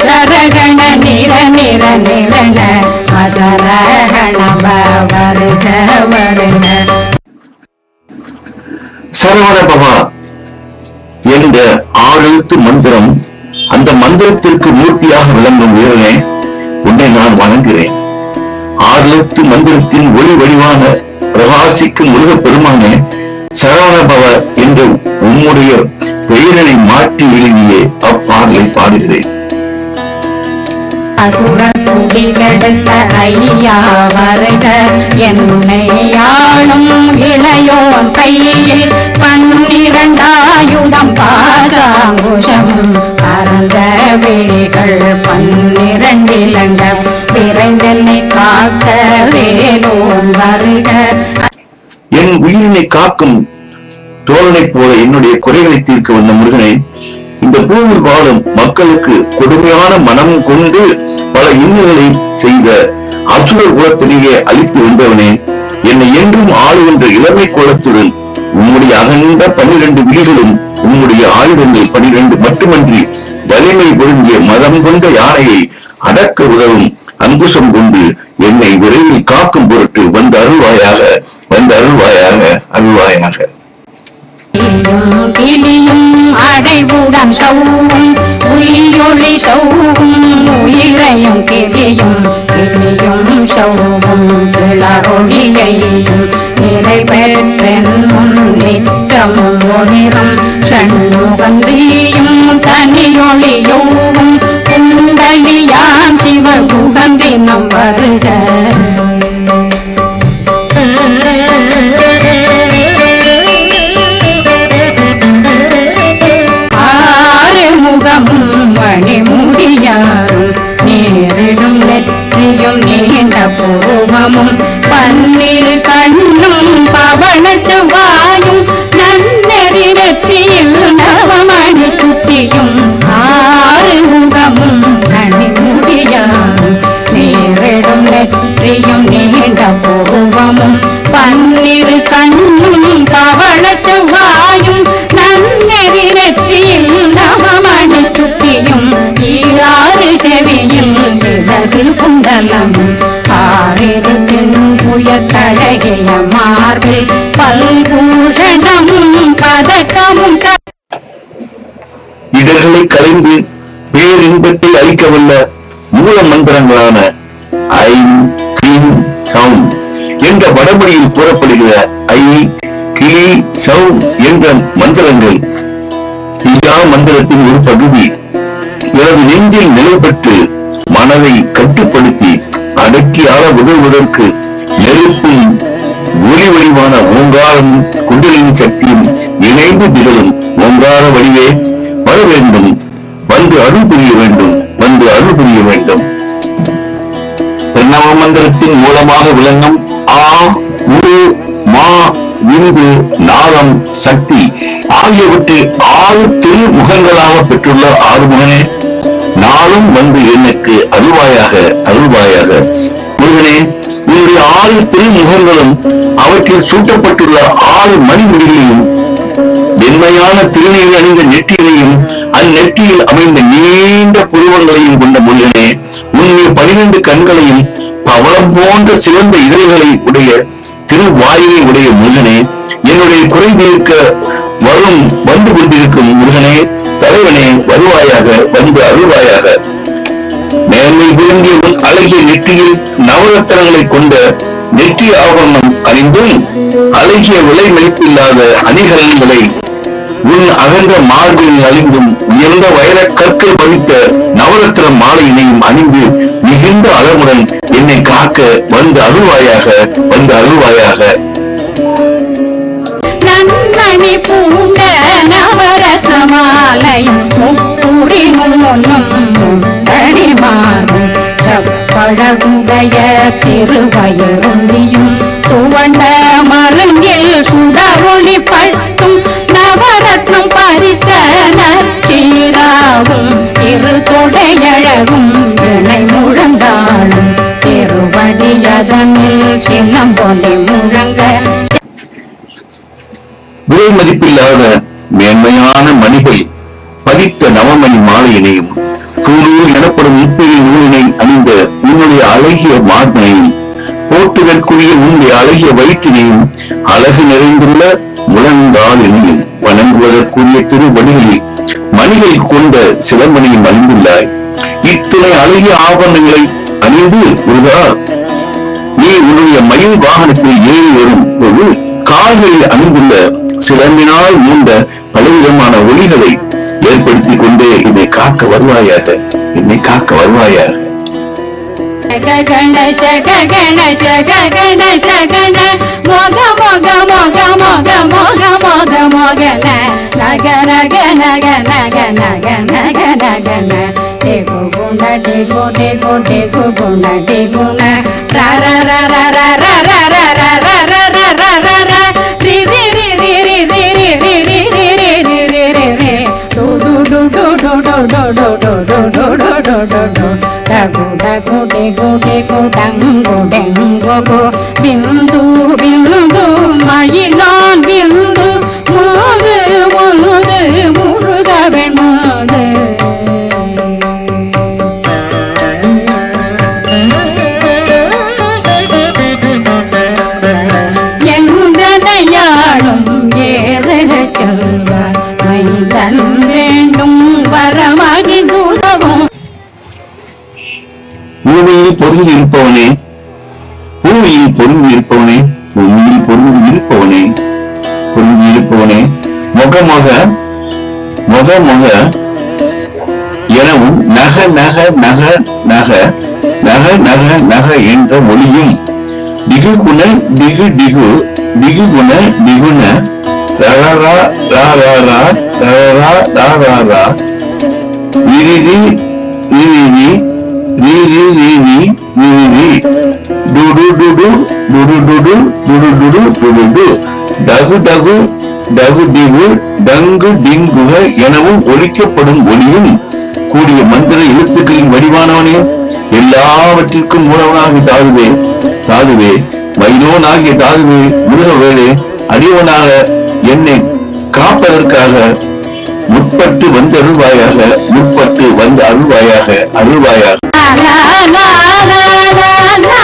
சரகண நிர நிர நிரண அசரகண வருக வருக. சரவண பவா என்ற 6 எழுத்து மந்திரம், அந்த மந்திரத்திற்கு மூர்த்தியாக விளங்கும் வீரனே, உன்னை நான் வணங்குகிறேன். 6 எழுத்து மந்திரத்தின் ஒளி வடிவான பிரகாசிக்கும் முருகப்பெருமானே, சரவண பவ என்று உம்முடைய பெயரனை மாற்றி எழுதியே அப்பாடலை பாடுகிறேன். அசுரகுடி கெடுத்த ஐயா வருக என்னை ஆளும் இளையோன் கையில் 12 ஆயுதம் பாசாங்குஷம் அறந்த விழிகள் 12 இலங்க விரைந்தென்னை காக்க வேலோன் வருக. என் உயிரினை காக்கும் தோழனை போல என்னுடைய குறைகளை தீர்க்க வந்த முருகனை, இந்த பூமியில் வாழும் மக்களுக்கு கொடுமையான மனம் கொண்டு பல இன்னல்களை செய்த அசுரர் குலத்திலேயே அழித்து வந்தவனே, என்னை என்றும் ஆளுகின்ற இளமை கோலத்துடன் உம்முடைய அகண்ட 12 விழிகளும் உம்முடைய ஆயுதங்கள் 12 மட்டுமன்றி வலிமை பொருந்திய மதம் கொண்ட யானையை அடக்க உதவும் அங்குசம் கொண்டு என்னை விரைவில் காக்கும் பொருட்டு வந்து அருள்வாயாக, வந்து அருள்வாயாக, அருள்வாயாக. கிளியும் அடைவுடன் சௌவும் உயிரொளி சௌவும் உயிரையும் கிளியும் கிளியும் சௌவும் கிளரொளியையும் நிறைவேற்றென்னும் நிற்றமும் ஒளிரும் சண்முகந்தியும் தனியொளியோவும் குண்டலியாம் சிவகுகந்தினம் வருக. மணிமுடியாரும் நேரிடும் நெற்றியும் நீண்ட பூர்வமும் 12 கண்ணும் அழகிய மார்பில் பல்பூஷணமும் பதக்கமும் இடர்களை கலைந்து பேரின்பத்தை அளிக்கவல்ல மூல மந்திரங்களான ஐம் கிளீம் சவுண்ட் என்ற வடமொழியில் கூறப்படுகிற ஐ கிளி சவுண்ட் என்ற மந்திரங்கள் இதா மந்திரத்தின் ஒரு பகுதி எனது நெஞ்சில் நிலை பெற்று மனதை கட்டுப்படுத்தி அடக்கி ஆள உதவுவதற்கு நெருப்பும் ஒளி வடிவான ஓங்காரமும் குண்டலினி சக்தியும் இணைந்து திகழும் ஓங்கார வடிவே வர வேண்டும், வந்து அருள் புரிய வேண்டும், வந்து அருள் புரிய வேண்டும். பிரணவ மந்திரத்தின் மூலமாக விளங்கும் ஆ உரு மா விந்து நாதம் சக்தி ஆகியவற்றை 6 திருமுகங்களாக பெற்றுள்ள ஆறுமுகனே, நாளும் வந்து எனக்கு அருள்வாயாக அருள்வாயாக. முருகனே, உன்னுடைய 6 திருமுகங்களும் அவற்றில் சூட்டப்பட்டுள்ள 6 மணிமுடிகளையும் வெண்மையான திருநீர் அணிந்த நெற்றியையும் அந்நெற்றியில் அமைந்த நீண்ட புருவங்களையும் கொண்ட முருகனே, உன்னுடைய 12 கண்களையும் பவளம் போன்ற சிறந்த இதழ்களை உடைய திருவாயிலை உடைய முருகனே, என்னுடைய குறை தீர்க்க வந்து கொண்டிருக்கும் முருகனே, தலைவனே, வருவாயாக, வந்து அருள்வாயாக. மேன்மை விரும்பிய உன் அழகிய நெற்றியில் நவரத்தனங்களை கொண்ட நெற்றி ஆபரணம் அணிந்தும் அழகிய விலை மதிப்பில்லாத அணிகலன்களை உன் அகன்ற மார்பில் அணிந்தும் உயர்ந்த வைர கற்கள் பதித்த நவரத்ன மாலையினையும் அணிந்து மிகுந்த அளவுடன் என்னை காக்க வந்து அருள்வாயாக, வந்து அருள்வாயாக. நன்னணி பூண்ட நவரத்ன மாலையும் முப்புரி முன்னும் தடிமாறும் செப்பழகுடைய திருவயருந்தியும் துவண்ட மருங்கில் சுடரொளி பட்டும் நவரத்னம் பறித்த நச்சீராவும் திருத்தொடையழகும் இணை முழங்காலும் திருவடியதனில் சின்னம் போலே முழங்க விலை மதிப்பில்லாத மேன்மையான மணிகள் பதித்த நவமணி மாலையினையும் சூழூர் எனப்படும் முப்பிரி நூலினை அணிந்த உன்னுடைய அழகிய மார்பினையும் போட்டுதற்குரிய உன்னுடைய அழகிய வயிற்றினையும் அழகு நிறைந்துள்ள முழங்காலினையும் வணங்குவதற்குரிய திருவடிகளில் மணிகள் கொண்ட சிலம்பனையும் அணிந்துள்ளாய். இத்துணை அழகிய ஆபரணங்களை அணிந்து முருகா, நீ உன்னுடைய மயில் வாகனத்தில் ஏறி வரும் போது கால்களில் அணிந்துள்ள சிலம்பினால் மூண்ட பலவிதமான ஒளிகளை ஏற்படுத்திக் கொண்டே என்னை காக்க வருவாயாக, என்னை காக்க வருவாயாக. கணேச கணேச கணேச கண மோக மோக மோக மோக மோக மோக மோகன நக நக நக நக நக நக நகன டேகு குண டேகு டேகு டேகு குண டேகுண ரா ரா ரா ரா ரா ரா ரா ரா ரா ரா ரா ரா ரா ரா ரா ரி ரி ரி ரி ரி ரி ரி ரி ரி ரி ரி ரி ரி ரி டு டு டு டு டு டு டு டு டு டு டு டு டு டு டகு டகு டெகு டெகு டங்கு டெங்கு கோ பிந்து பிந்து மயிலான் பிந்து முது முது முருகவன் முது எங்கனையாளும் ஏறக செல்வார் மைதன் வேண்டும் வரமகிழ் உதவும் பூமியில் பொருந்தி இருப்பவனே, பூமியில் பொருந்தி இருப்பவனே, பூமியில் பொருந்தி இருப்பவனே, பொருந்தி இருப்பவனே, முகமொக முகமொக எனவும் நக நக நக நக நக நக நக என்ற ஒளியும் டிகு குண டிகு டிகு டிகு குண டிகுண ரரரா ரரரா ரரரா ரரரா விரிதி விரிதி ரி ரி ரி ரி ரி ரி டுடு டுடு டுடு டுடு டுடு டுடு டுடு டு டகு டகு டகு டிகு டங்கு டிங்குக எனவும் ஒலிக்கப்படும் ஒலியும் கூடிய மந்திர எழுத்துக்களின் வடிவானவனே, எல்லாவற்றிற்கும் மூலவனாகிய தாதுவே தாதுவே வைரோனாகிய தாதுவே முருகவேளே, அடியவனாக என்னை காப்பதற்காக முற்பட்டு வந்து அருள்வாயாக, முற்பட்டு வந்து அருள்வாயாக, அருள்வாயாக. la la la la la la la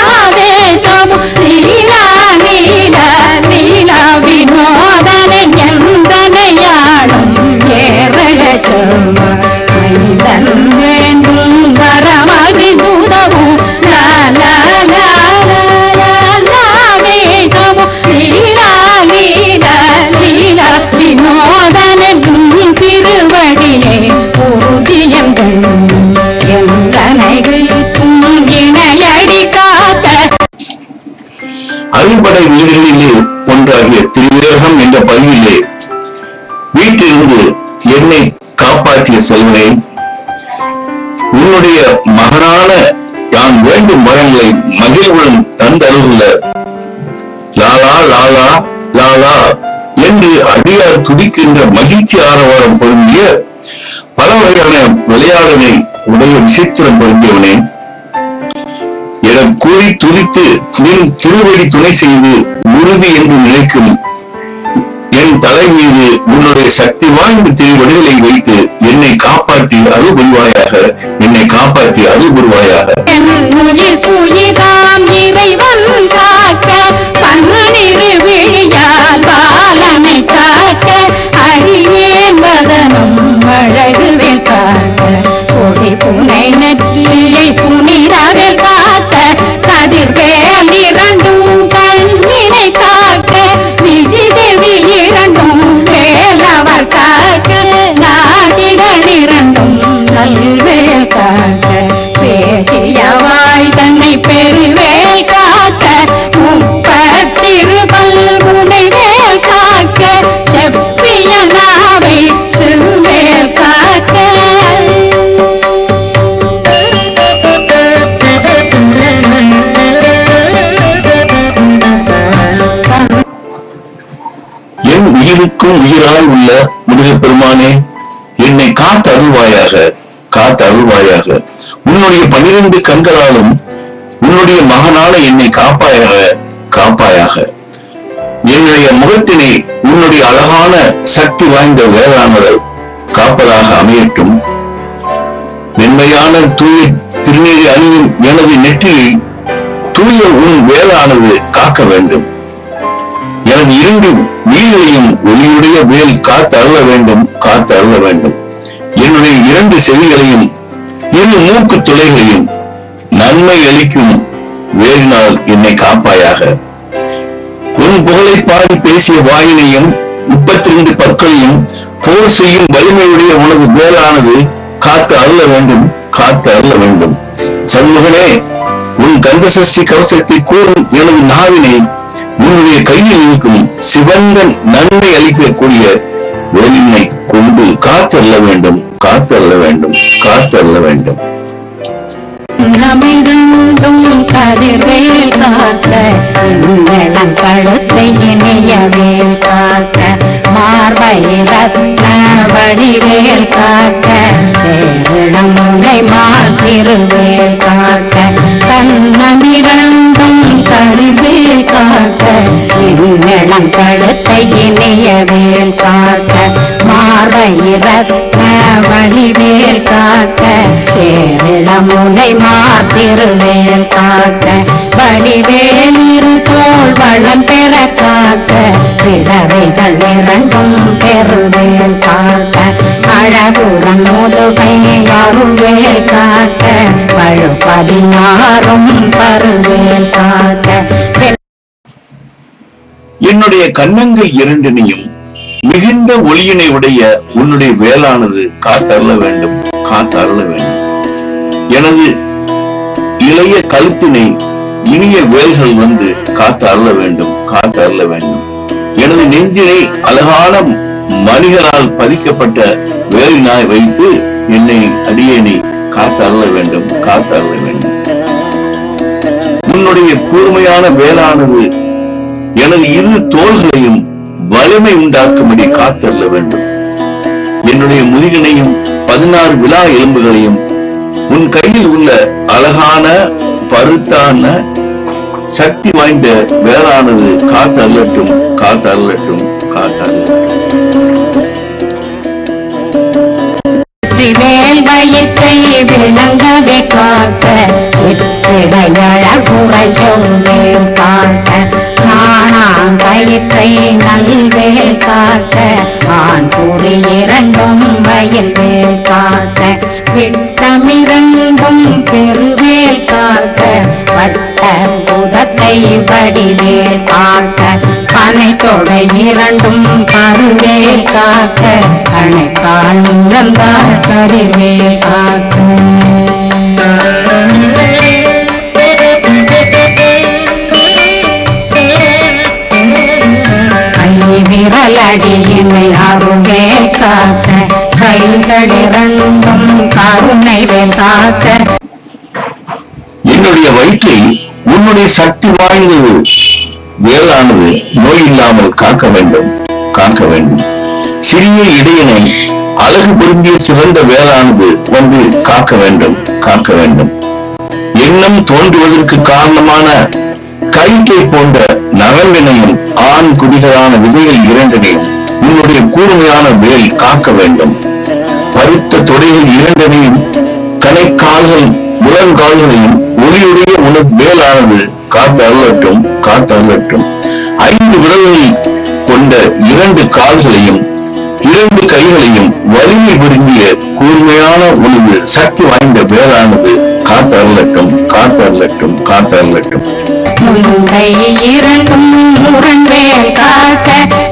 வீடுகளிலே ஒன்றாகிய திருவேகம் என்ற பகுதியிலே வீட்டிலிருந்து என்னை காப்பாற்றிய செல்வனே, உன்னுடைய மகனான நான் வேண்டும் வரங்களை மகிழ்வுடன் தந்தருள லாலா லாலா லாலா என்று அடியார் துடிக்கின்ற மகிழ்ச்சி ஆரவாரம் பொருந்திய பல வகையான விளையாடனை உடைய விசித்திரம் பொருந்தியவனே, என கூறி துதித்து நின் திருவடி துணை செய்து உறுதி என்று நினைக்கும் என் தலை மீது உன்னுடைய சக்தி வாய்ந்த திருவடிகளை வைத்து என்னை காப்பாற்றி அருள் புரிவாயாக, என்னை காப்பாற்றி அருள் புரிவாயாக. இறைவன் காக்க பன்னிரு விழியால் பாலனை காக்க அடியேன் வதனம் அழகுவேல் காக்க கொடி புனை நெற்றியை புனிதரில் காக்க கதிர்வேல் இரண்டும் கண்ணினை காக்க விதி செவி இரண்டும் வேலவர் காக்க நாசிகள் இரண்டும் நல்வேல் காக்க பேசியவாய் தன்னை பெருவேல் காக்க முப்பத்திருபல் முனைவேல் காக்க செப்பிய நாவை சிறுவேல் காக்க. என் உயிருக்கும் உயிராய் உள்ள முருகப்பெருமானே, என்னை காத்து அருள்வாயாக, காத்து அருள்வாயாக. உன்னுடைய 12 கண்களாலும் உன்னுடைய மகனான என்னை காப்பாயாக, காப்பாயாக. என்னுடைய முகத்தினை உன்னுடைய அழகான சக்தி வாய்ந்த வேளாண்மை காப்பதாக அமையட்டும். மென்மையான தூய திருநீரை அணியும் எனது நெற்றியை தூய உன் வேளானது காக்க வேண்டும். எனது 2 வீடுகளையும் ஒளியுடைய வேல் காத்து அருள வேண்டும், காத்து அருள வேண்டும். என்னுடைய 2 செவிகளையும் 2 மூக்கு துளைகளையும் நன்மை அளிக்கும் வேலினால் என்னை காப்பாயாக. உன் புகழை பாடி பேசிய வாயினையும் 32 பற்களையும் போர் செய்யும் வலிமையுடைய உனது வேலானது காத்து அருள வேண்டும், காத்து அருள வேண்டும். சண்முகனே, உன் கந்தசஷ்டி கவசத்தை கூறும் எனது நாவினை உன்னுடைய கையில் இருக்கும் சிவந்த நன்மை அளிக்கக்கூடிய வேலினை கொண்டு காத்தருள வேண்டும், காத்தருள வேண்டும், காத்தருள வேண்டும். கதிர்வேல் காக்க இளம் கழுத்தை இணையவேல் காக்க மார்பை ரத்ன வடிவேல் காக்க சேரிடம் முனை மாத்திருவேல் காக்க தன்னமிரண்டும் கருவேல் காக்க இளம் கழுத்தை இணையவேல் காக்க மார்பை ரத்ன வடிவேல் காக்க சேரிடம் முனை மாத்திருவேல் காக்க வடிவேல் இரு தோள் வளம் பெற காக்க பிறவைகள் இரண்டும் பெருவேல் காக்க அழகுடன் முதுகை அருள்வேல் காக்க பழு 16 பருவேல் காக்க. என்னுடைய கன்னங்கள் 2 மிகுந்த ஒளியினை உடைய உன்னுடைய வேளானது காத்தருள வேண்டும், காத்தருள வேண்டும். எனது இளைய கழுத்தினை இனிய வேல்கள் வந்து காத்து அருள வேண்டும், காத்து அருள வேண்டும். எனது நெஞ்சினை அழகான மணிகளால் பதிக்கப்பட்ட வேலினாய் வைத்து என்னை அடியேனை காத்து அருள வேண்டும், காத்து அருள வேண்டும். உன்னுடைய கூர்மையான வேலானது எனது 2 தோள்களையும் வலிமை உண்டாக்கும்படி காத்தருள வேண்டும். என்னுடைய முதுகினையும் 16 விழா எலும்புகளையும் உன் கையில் உள்ள அழகான பருத்தான சக்தி வாய்ந்த வேளானது காத்தருளட்டும், காத்தருளட்டும், காத்தருளட்டும். வேல் வயிற்றை விளங்கவே காக்க சிற்றிடையழகுரை சொல்வேல் காக்க காணாங்கயிற்றை நல்வேல் காக்க ஆண் குறி 2 வயல் வேல் காக்க விட்டமிரண்டும் பெருவேல் காக்க வட்ட புதத்தை வடிவேல் காக்க பனை தொடை 2 பருவேல் காக்க கணைக்கால் முழந்தாள் கருவேல் காக்க. அடியினை அருள்வே காக்க கைகளிரண்டும் கருணைவே காக்க. என்னுடைய வயிற்றை உன்னுடைய சக்தி வாய்ந்தது வேளானது நோய் இல்லாமல் காக்க வேண்டும் காக்க வேண்டும். சிறிய இடையனை அழகு பொருந்திய சிறந்த வேளானது வந்து காக்க வேண்டும் காக்க வேண்டும். எண்ணம் தோன்றுவதற்கு காரணமான கயிற்றை போன்ற நரம்பினையும் ஆண் குடிகளான விதைகள் இரண்டனையும் உன்னுடைய கூர்மையான வேல் காக்க வேண்டும். பருத்த தொடைகள் இரண்டனையும் கணைக்கால்கள் முழங்கால்களையும் ஒளியுடைய உனது வேலானது காத்து அருளட்டும் காத்து அருளட்டும். 5 விரல்கள் கொண்ட 2 கால்களையும் 2 கைகளையும் வலிமை பொருந்திய கூர்மையான உனது சக்தி வாய்ந்த வேளானது காத்து அருளட்டும் காத்து அருளட்டும் காத்து அருளட்டும். முன்கை இரண்டும் முரண்வேல் காக்க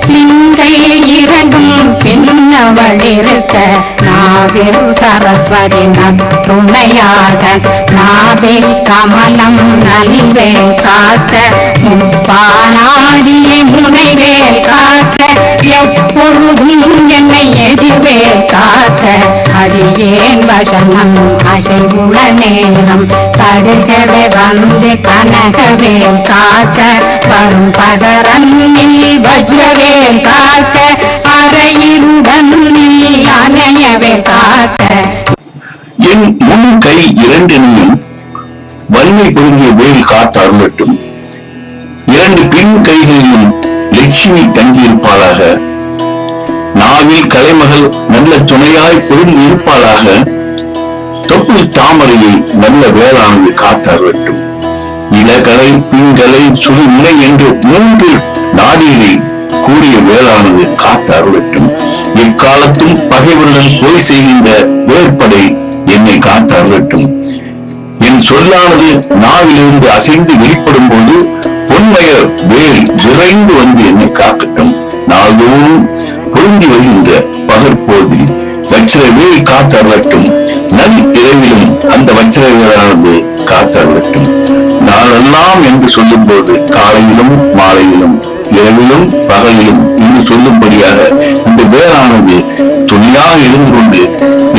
பின்கை இரண்டும் பின்னவளிருக்க நாவில் சரஸ்வதி நற்றுணையாக நாவில் கமலம் நல்வேல் காக்க முப்பானாடியை முனைவேல் காக்க எப்பொழுதும் என்னை எதிர்வேல் காக்க அடியேன் வசனம் அசைவுள நேரம் தடுகவே வந்து கனகவேல் காக்க வரும் பதரன்னில் வஜ்ரவேல் காக்க அறையிருடன் அணையவே காக்க. என் முன் கை இரண்டினையும் வன்மை பொருந்திய வேல் காத்து அருளட்டும். 2 பின் கைகளிலும் லட்சுமி தங்கியிருப்பாளாக. நாவில் கலைமகள் நல்ல துணையாய் பொருந்தி இருப்பாளாக. தொப்புள் தாமரையை நல்ல வேளானது காத்து அருளட்டும். இளகலை பின்கலை சுழுநிலை என்று 3 நாடிகளை கூறிய வேளானது காத்து அருளட்டும். எக்காலத்தும் பகைவருடன் போய் செய்கின்ற வேற்படை என்னை காத்து அருளட்டும். என் சொல்லானது நாவிலிருந்து அசைந்து வெளிப்படும் போது பொன்மயர் வேல் விரைந்து வந்து என்னை காக்கட்டும். நாள்தோறும் பொருந்தி வருகின்ற பகற்போதில் வச்சிர வேல் காத்து அருளட்டும். நல் இரவிலும் அந்த வச்சிர வேலானது காத்து அருளட்டும். நாளெல்லாம் என்று சொல்லும் போது காலையிலும் மாலையிலும் இரவிலும் பகலிலும் என்று சொல்லும்படியாக இந்த வேளானது துணியாக இருந்து கொண்டு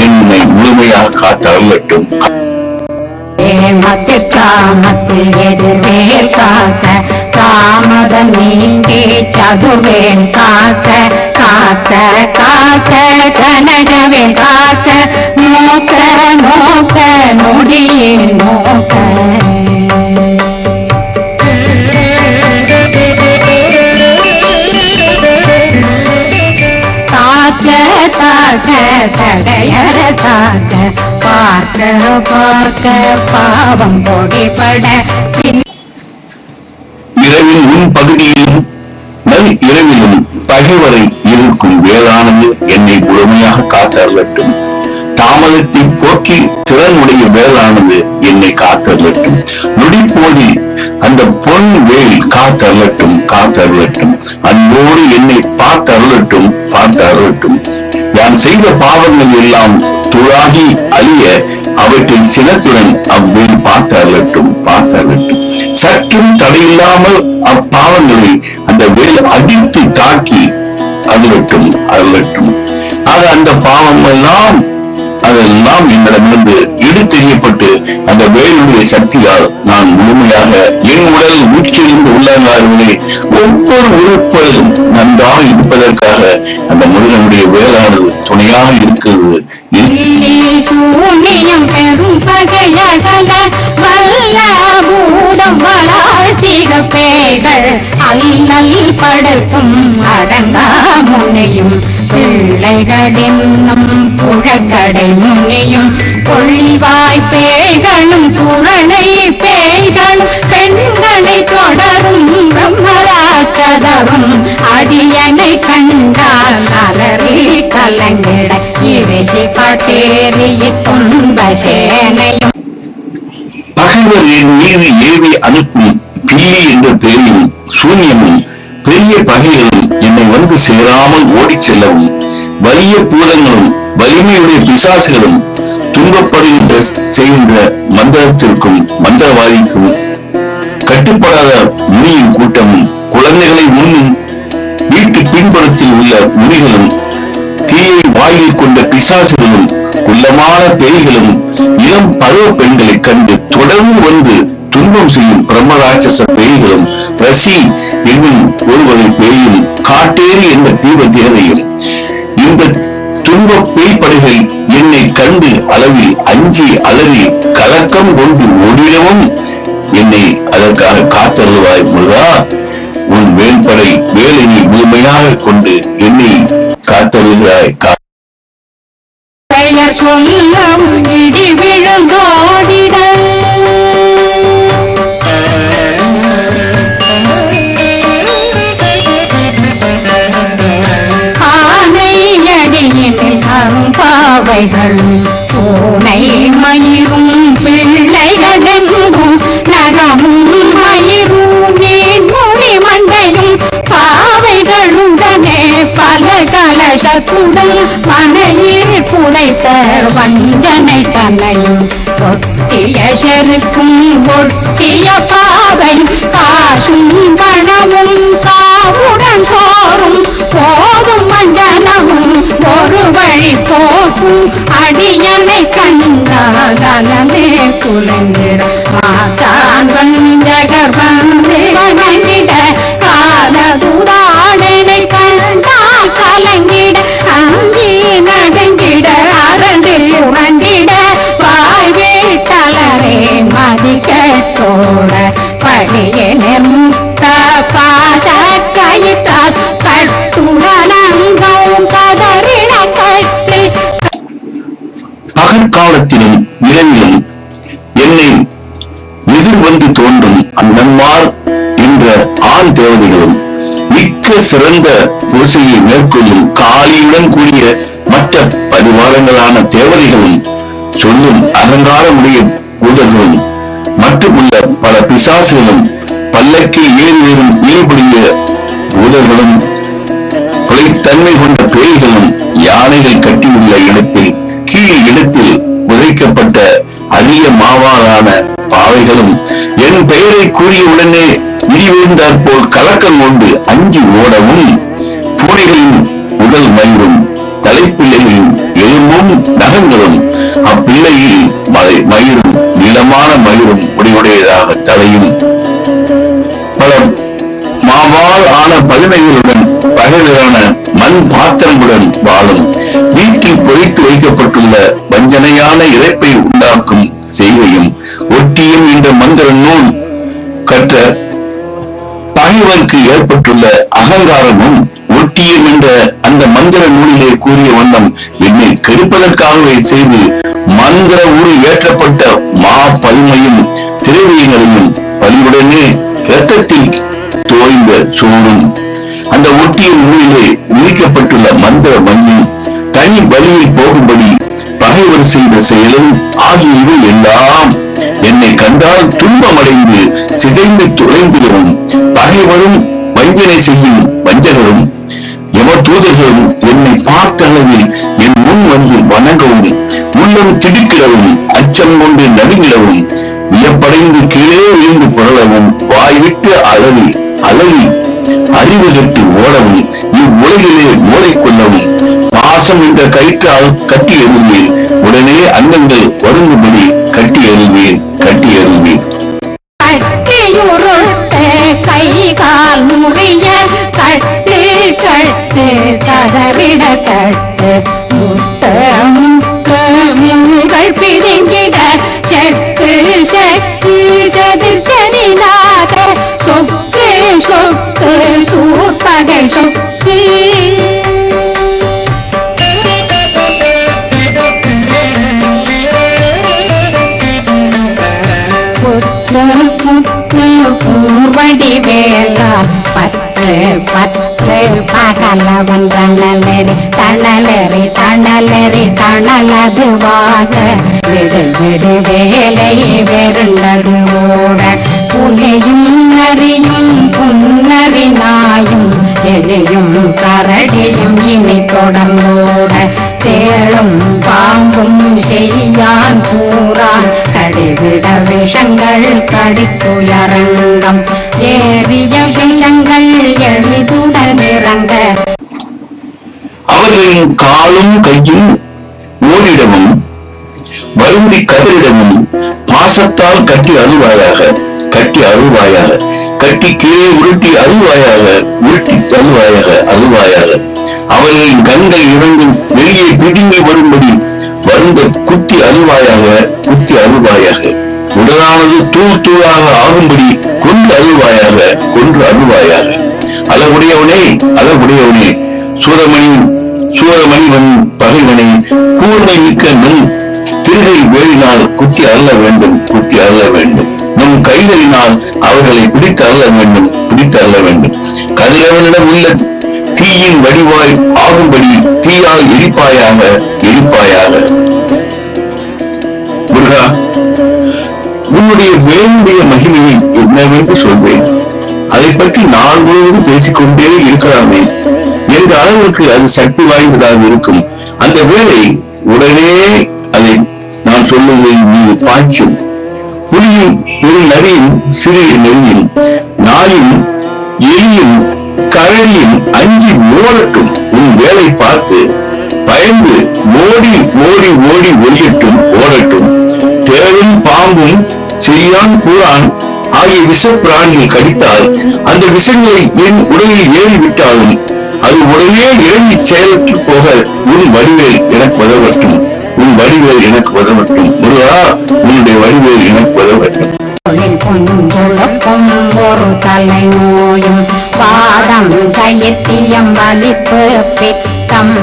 என்னை முழுமையாக காத்து அருளட்டும். காமத்தில் எதிர்வேல் காக்க காமதம் நீங்கி சதுவேல் காக்க காக்க காக்க கனகவேல் காக்க நோக்க நோக்க நொடியில் நோக்க. தடையற தாக்க பார்க்க பார்க்க பாவம் பொடிபட இரவில் உன் பகுதியிலும் நல் இரவிலும் பகைவரை இருக்கும் வேளானது என்னை முழுமையாக காத்து அருளட்டும். தாமதத்தை போக்கி திறனுடைய வேளானது என்னை காத்து அருளட்டும். நொடிப்போதில் அந்த பொன் வேல் காத்து அருளட்டும் காத்து அருளட்டும். அன்போடு என்னை பார்த்து அருளட்டும் பார்த்து அருளட்டும். நான் செய்த பாவங்கள் எல்லாம் துளாகி அழிய அவற்றை சினத்துடன் அவ்வேல் பார்த்து அருளட்டும் பார்த்து அருளட்டும். சற்றும் தடையில்லாமல் அப்பாவங்களை அந்த வேல் அடித்து தாக்கி அருளட்டும் அருளட்டும். ஆக அந்த பாவம் எல்லாம் அதெல்லாம் என்னிடமிருந்து எடுத்தெறியப்பட்டு அந்த வேலுடைய சக்தியால் நான் முழுமையாக என் உடல் உச்சிலிருந்து உள்ளாங்கார்களே ஒவ்வொரு உறுப்புகளும் நன்றாக இருப்பதற்காக அந்த முருகனுடைய வேலானது துணையாக இருக்கிறது. சூனியம் பெரும் பகையகல வல்ல பூதம் வளாழ்த்திக பேய்கள் அல்லல் படுத்தும் அடங்கா முனையும் பிள்ளைகளின்னும் புழக்கடை முனையும் கொள்ளிவாய் பேய்களும் புரணை பேய்களும் பெண்களை தொடரும் பிரம்மராட்சதரும் அடியனை கண்டால் அலறி கலங்கிட இறைசி பட்டேறிய துன்ப சேனையும். பகைவர் என் மீது ஏவி அனுப்பும் பில்லி என்ற பெயரும் சூன்யமும் பெரிய பகைகளும் என்னை வந்து சேராமல் ஓடிச் செல்லவும் வலிய பூதங்களும் வலிமையுடைய பிசாசுகளும் துன்பப்படுகின்ற செய்கின்ற மந்திரத்திற்கும் மந்திரவாதிக்கும் கட்டுப்படாத முனியின் கூட்டமும் குழந்தைகளை முன்னும் வீட்டு பின்புறத்தில் உள்ள முனிகளும் தீயை வாயில் கொண்ட பிசாசுகளும் குள்ளமான பேய்களும் இளம் பருவ பெண்களை கண்டு தொடர்ந்து வந்து துன்பம் செய்யும் பிரம்மராட்சச பேய்களும் ரசி என்னும் ஒருவரை பேயும் காட்டேரி என்ற தீப தேவையும் இந்த துன்ப பேய்ப்படைகள் என்னை கண்டு அளவில் அஞ்சி அலறி கலக்கம் கொண்டு ஓடிடவும் என்னை அதற்காக காத்தருள்வாய் முருகா. உன் வேல்படை வேலையை முழுமையாக கொண்டு என்னை காத்தருள்கிறாய். பெயர் சொல்லம் இடி விழுந்தோடிட ஆனையடியில் அரும்பாவைகள் பூனை மயிரும் பிள்ளைகளெங்கும் நகமும் மயிரும் நீர்மொழி மண்டையும் பாவைகளுடனே பல கலசத்துடன் மனையில் புதைத்த வஞ்சனை தன்னையும் ஒட்டிய செருக்கும் ஒட்டிய பாவையும் காசும் பணமும் காவுடன் சோறும் போதும் மஞ்சனமும் ஒரு வழி போக்கும் அடியனை கண்டாகலமே குலைந்திட மாத்தான் வஞ்சகர் வந்து வணங்கிட காலதுதாடனை கண்டால் கலங்கிட அங்கி நடுங்கிட அரண்டில் உறண்டிட வாய் வீட்டலரே மதிக்கத்தோட படியென முத்த பாச கயிற்றால் கட்டுடலங்கவும் கதறிட கட்டி பகற்காலத்திலும் இரவிலும் என்னை எதிர் வந்து தோன்றும் அண்ணன்மார் என்ற ஆண் தேவதைகளும் மிக்க சிறந்த பூசையை மேற்கொள்ளும் காளியுடன் கூடிய மற்ற பரிவாரங்களான தேவதைகளும் சொல்லும் அலங்காரமுடைய பூதர்களும் மட்டுமுள்ள பல பிசாசுகளும் பல்லக்கில் ஏறி வரும் ஈடுபடிய பூதர்களும் கொலைத்தன்மை கொண்ட பேய்களும் யானைகள் கட்டியுள்ள இடத்தில் கீழ் இடத்தில் உதைக்கப்பட்ட அரிய மாவாலான பாவைகளும் என் பெயரை கூறிய உடனே இடிவிழுந்தாற் போல் கலக்கம் கொண்டு அஞ்சி ஓடவும் பூனைகளின் உடல் மயிரும் தலைப்பிள்ளைகளின் எலும்பும் நகங்களும் அப்பிள்ளையில் மயிரும் நீளமான மயிரும் முடிவுடையதாக தலையும் பல மாவால் ஆன பதுமைகளுடன் பகைவரான மண் பாத்திரங்களுடன் வாழும் வீட்டில் பொறித்து வைக்கப்பட்டுள்ள வஞ்சனையான இறைப்பை உண்டாக்கும் செய்கையும் ஒட்டியும் என்ற மந்திர நூல் கற்ற பகைவருக்கு ஏற்பட்டுள்ள அகங்காரமும் ஒட்டியம் என்ற அந்த மந்திர நூலிலே கூறிய வண்ணம் என்னை கெடுப்பதற்காகவே செய்து மந்திர உரு ஏற்றப்பட்ட மா பல்மையும் திரைவியங்களையும் பலியுடனே இரத்தத்தில் தோய்ந்த சூடும் அந்த ஒட்டிய நூலிலே விதிக்கப்பட்டுள்ள மந்திர மண்ணும் தனி வழியில் போகும்படி பகைவர் செய்த செயலும் ஆகியவை எல்லாம் என்னை கண்டால் துன்பமடைந்து சிதைந்து துளைந்திடவும் பகைவரும் வஞ்சனை செய்யும் வஞ்சகரும் எம தூதர்களும் என்னை பார்த்த அளவில் என் முன் வந்து வணங்கவும் உள்ளம் திடுக்கிடவும் அச்சம் கொண்டு நடுங்கிடவும் வியப்படைந்து கீழே விழுந்து புரளவும் வாய்விட்டு அலறி அறிவு கட்டு ஓடவும் இவ்வுலகிலே மோதிக்கொள்ளவும் பாசம் என்ற கயிற்றால் கட்டி எறிவேன் உடனே அன்னங்கள் வருந்தும்படி கட்டி எறிவேன் கை கால் முறிய கட்டு கட்டு கதறிட கட்டு முங்கள் பிரிங்கிட செக்கு செக்கு செதிர் செனிதாக சொக்கு சொக்கு சூர்பகை சொக்கு பூர்வடி வேலா பற்று பற்று பகலவன் தணலறி தணலதுவாக விடு விடு வேலை வெருண்டது ஓட புலியும் நரியும் புன்னறி நாயும் எலியும் கரடியும் இனி தொடர்ந்தோட தேளும் பாம்பும் செய்யான் கூறான் கடிவிட விஷங்கள் கடித்துயரங்கம் ஏறிய விஷங்கள் எளிதுடன் இறங்க காலும் கையும் ஓடிடவும் வருந்தி கதறிடவும் பாசத்தால் கட்டி அழுவாயாக, கட்டி அழுவாயாக, கட்டி கீழே உருட்டி அழுவாயாக, உருட்டி தழுவாயாக, அழுவாயாக. அவர்களின் கண்கள் இரண்டும் வெளியே பிடுங்கி வரும்படி வருந்த குத்தி அழுவாயாக, குத்தி அழுவாயாக. உடலானது தூள் தூளாக ஆகும்படி கொண்டு அழுவாயாக, கொன்று அழுவாயாக. அளவுடையவனே, அளவுடையவனே, சூரமணிவன் பகைவனை கூர்மை மிக்க நும் திருகை வேலினால் குத்தி அருள வேண்டும், குத்தி அருள வேண்டும். நம் கைகளினால் அவர்களை பிடித்து அருள வேண்டும், பிடித்து அருள வேண்டும். கதிரவனிடம் உள்ள தீயின் வடிவாய் ஆகும்படி தீயால் எரிப்பாயாக, எரிப்பாயாக. முருகா, உன்னுடைய வேளுடைய மகிமையை என்னவென்று சொல்வேன். அதை பற்றி நாள் முழுவதும் பேசிக்கொண்டே இருக்கலாமே என்ற அளவுக்கு அது சக்தி வாய்ந்ததாக இருக்கும். அந்த வேளை உடனே அதை நான் சொல்லுவதை மீது பாய்ச்சும். புலியும் பெரு நரியும் சிறிய நெறியும் நாயும் எலியும் கரடியும் அஞ்சி ஓடட்டும். உன் வேலை பார்த்து பயந்து ஓடி ஓடி ஓடி ஒழியட்டும், ஓடட்டும். தேளும் பாம்பும் சிறியான் பூரான் ஆகிய விஷ பிராணிகள் கடித்தால் அந்த விஷங்களை என் உடலில் ஏறிவிட்டாலும் அது உடனே இறங்கி செயலற்று போக உன் வடிவேல் எனக்கு உதவட்டும், உன் வடிவேல் எனக்கு உதவட்டும். முருகா, உன்னுடைய வடிவேல் எனக்கு உதவட்டும். ஒரு தலை நோயும் பாதம் சைத்தியம் வலிப்பு பித்தம்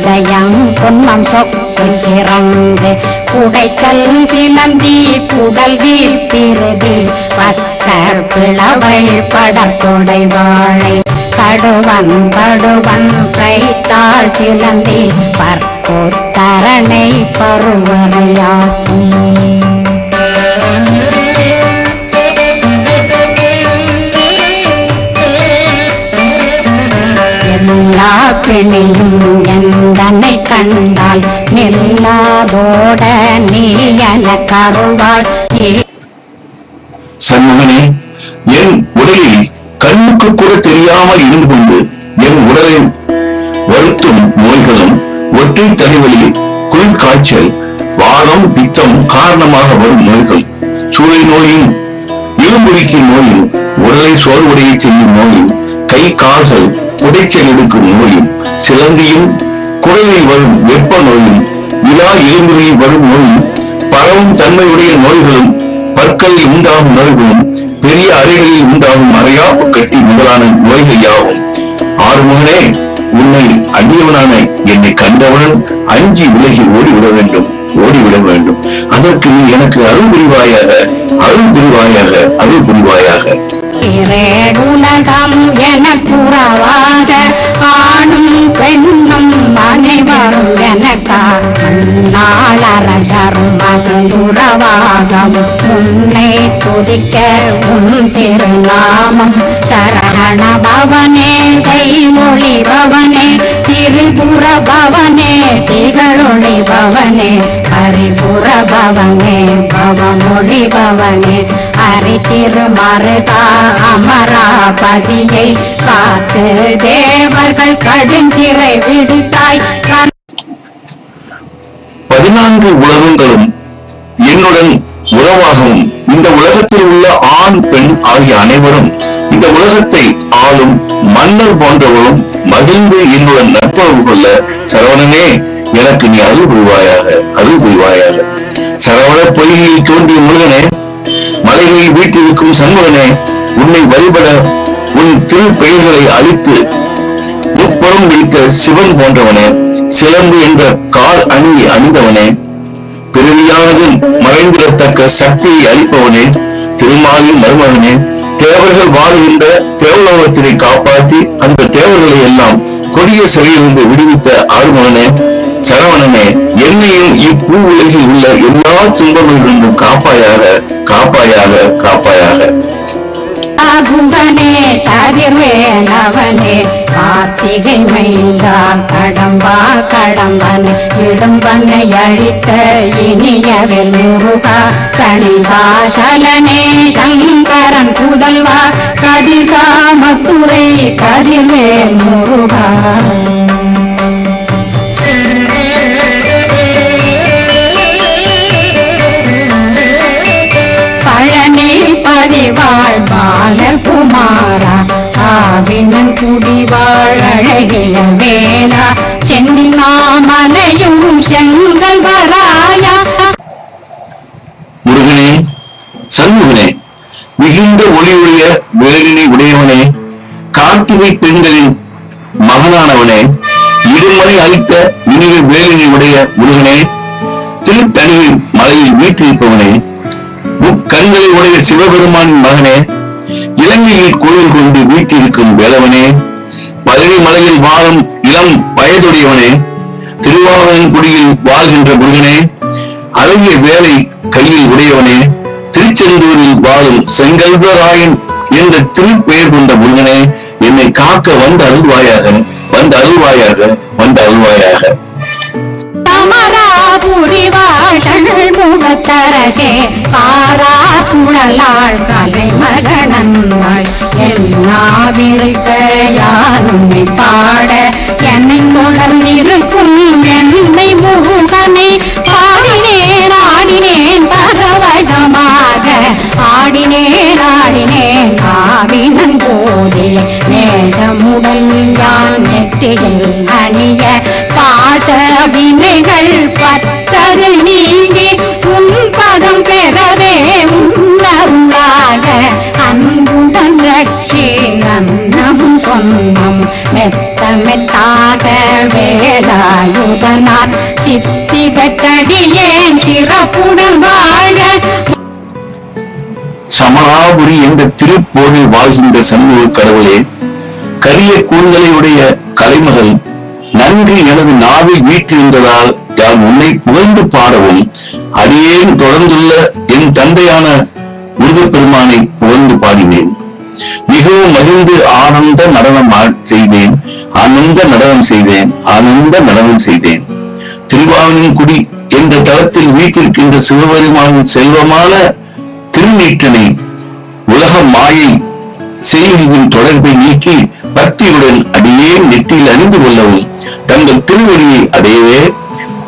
சயம் பொன்னம் சொக்கு சிறந்து குடைச்சல் சிலந்தி குடல் வீழ்பிருதி பத்த பிளவை படத்தொடை வாழை கடுவன் படுவன் கைத்தாள் சிலந்தி பற்புத்தரணை பருவரையாக்கும். எல்லா பிணியும் எந்தனை கண்டால் நெல்லாதோட நீ என கருவாள். சண்முகனே, என் உடலில் கண்ணுக்கு கூட தெரியாமல் இருந்து கொண்டு என் உடலை வருத்தும் நோய்களும் ஒற்றை தலைவலி, குளிர்காய்ச்சல், வாதம், பித்தம் காரணமாக வரும் நோய்கள், சூளை நோயும், இருமுறிக்கும் நோயும், உடலை சோர்வுடைய செய்யும் நோயும், கை கால்கள் புடைச்சல் எடுக்கும் நோயும், சிலந்தியும் குடலில் வரும் வெப்ப நோயும், விழா எலும்புகளில் வரும் நோயும், பரவும் தன்மையுடைய நோய்களும், பற்களில் உண்டாகும் நோய்களும், பெரிய அறைகளில் உண்டாகும் அறையாப்பு கட்டி முதலான நோய்கள் யாவும். ஆறுமுகனே, உன்னை அந்நியவனான என்னை கண்டவுடன் அஞ்சி விலகி ஓடிவிட வேண்டும், ஓடிவிட வேண்டும். அதற்கு நீ எனக்கு அருள் புரிவாயாக, அருள் புரிவாயாக, அருள் புரிவாயாக. உலகம் என புறவாக ஆணும் பெண்ணும் அனைவரும் எனக்காளரசரும் மதுரவாகம் உன்னை துதிக்க உன் திருநாமம் சரவண பவனே செய்மொழி பவனே திரிபுர பவனே திகழொளி பவனே ஹரிபுர பவனே பவமொழி பவனே ஹரி திருமருகா அமராபதியை காத்து தேவர்கள் கடுஞ்சிறை விடுத்தாய். 14 உலகங்களும் என்னுடன் உறவாகவும் இந்த உலகத்தில் உள்ள ஆண் பெண் ஆகிய அனைவரும் இந்த உலகத்தை ஆளும் மன்னர் போன்றவரும் மகிழ்ந்து என்னுடன் நட்புறவு கொள்ள சரவணனே எனக்கு நீ அருள் புரிவாயாக, அருள் புரிவாயாக. சரவண பொய்யில் தோன்றிய முருகனே, மலைகளில் வீட்டிருக்கும் சண்முகனே, உன்னை வழிபட உன் திரு பெயர்களை அழித்து முப்புறம் வைத்த சிவன் போன்றவனே, சிலம்பு என்ற கால் அணி அணிந்தவனே, பிறவியானது மறைந்திடத்தக்க சக்தியை அளிப்பவனே, திருமாலின் மருமகனே, தேவர்கள் வாழுகின்ற தேவலோகத்தினை காப்பாற்றி அந்த தேவர்களை எல்லாம் கொடிய சிறையிலிருந்து விடுவித்த ஆறுமகனே, சரவணனே, என்னையும் இப்பூ உலகில் உள்ள எல்லா துன்பங்களிலிருந்தும் காப்பாயாக, காப்பாயாக, காப்பாயாக. குகனே கதிர்வேலவனே கார்த்திகை மைந்தா கடம்பா கடம்பன் இடும்பனை அழித்த இனியவெல் முருகா கணிகாசலனே சங்கரன் புதல்வா கதிர்காமத்துறை கதிர்வேல் முருகா. முடிவாழ் அழகிய வேளா சென்னி மாமலையும் செங்கல் வராயா. முருகனே, சண்முகனே, மிகுந்த ஒளியுடைய வேலினை உடையவனே, கார்த்திகை பெண்களின் மகனானவனே, இடுமலை அளித்த இனிய வேலினை உடைய முருகனே, திருத்தணியில் மலையில் வீற்றிருப்பவனே, முக்கண்களை உடைய சிவபெருமானின் மகனே, இலங்கையில் கோயில் கொண்டு வீட்டிருக்கும் வேலவனே, பழனி மலையில் வாழும் இளம் வயதுடையவனே, திருவாவணங்குடியில் வாழ்கின்ற முருகனே, அழகிய வேலை கையில் உடையவனே, திருச்செந்தூரில் வாழும் செங்கல்வராயன் என்ற திருப்பெயர் கொண்ட முருகனே, என்னை காக்க வந்த அருள்வாயாக, வந்த அருள்வாயாக, வந்த அருள்வாயாக. முகத்தரசே பாரா குழலாள் கலை மகனன்னாய் எல்லாவிருக்க யாருமை பாட என்னை தொடர்ந்திருக்கும் என்னை முருகனை பாடினேன் ஆடினேன் பரவசமாக ஆடினேன் ஆடினேன் ஆவினன் போதே நேசமுடன் யான் நெற்றியில் அணிய பாச வினைகள் பத்தரு நீங்கி உன் பதம் பெறவே உன்னருளாக அன்புடன் ரட்சி அன்னம் சொன்னம் மெத்த மெத்தாக வேலாயுதனார் சித்தி பெற்றடியேன் சிறப்புடன் வாழ. சமராபுரி என்ற திருப்போரில் வாழ்கின்ற சண்முக கடவுளே, கரிய கூந்தலையுடைய கலைமகள் நன்கு எனது நாவில் வீற்றிருந்ததால் யார் உன்னை புகழ்ந்து பாடவும் அடியேன் தொடர்ந்துள்ள என் தந்தையான முருகப்பெருமானை புகழ்ந்து பாடினேன். மிகவும் மகிழ்ந்து ஆனந்த நடனம் செய்தேன், ஆனந்த நடனம் செய்தேன், ஆனந்த நடனம் செய்தேன். திருவாவணங்குடி என்ற தளத்தில் வீட்டிருக்கின்ற சிவபெருமானின் செல்வமான திருநீற்றனை உலக மாயை செய்தியின் தொடர்பை நீக்கி பக்தியுடன் அடியேன் நெற்றியில் அணிந்து கொள்ளவும் தங்கள் திருவடியை அடையவே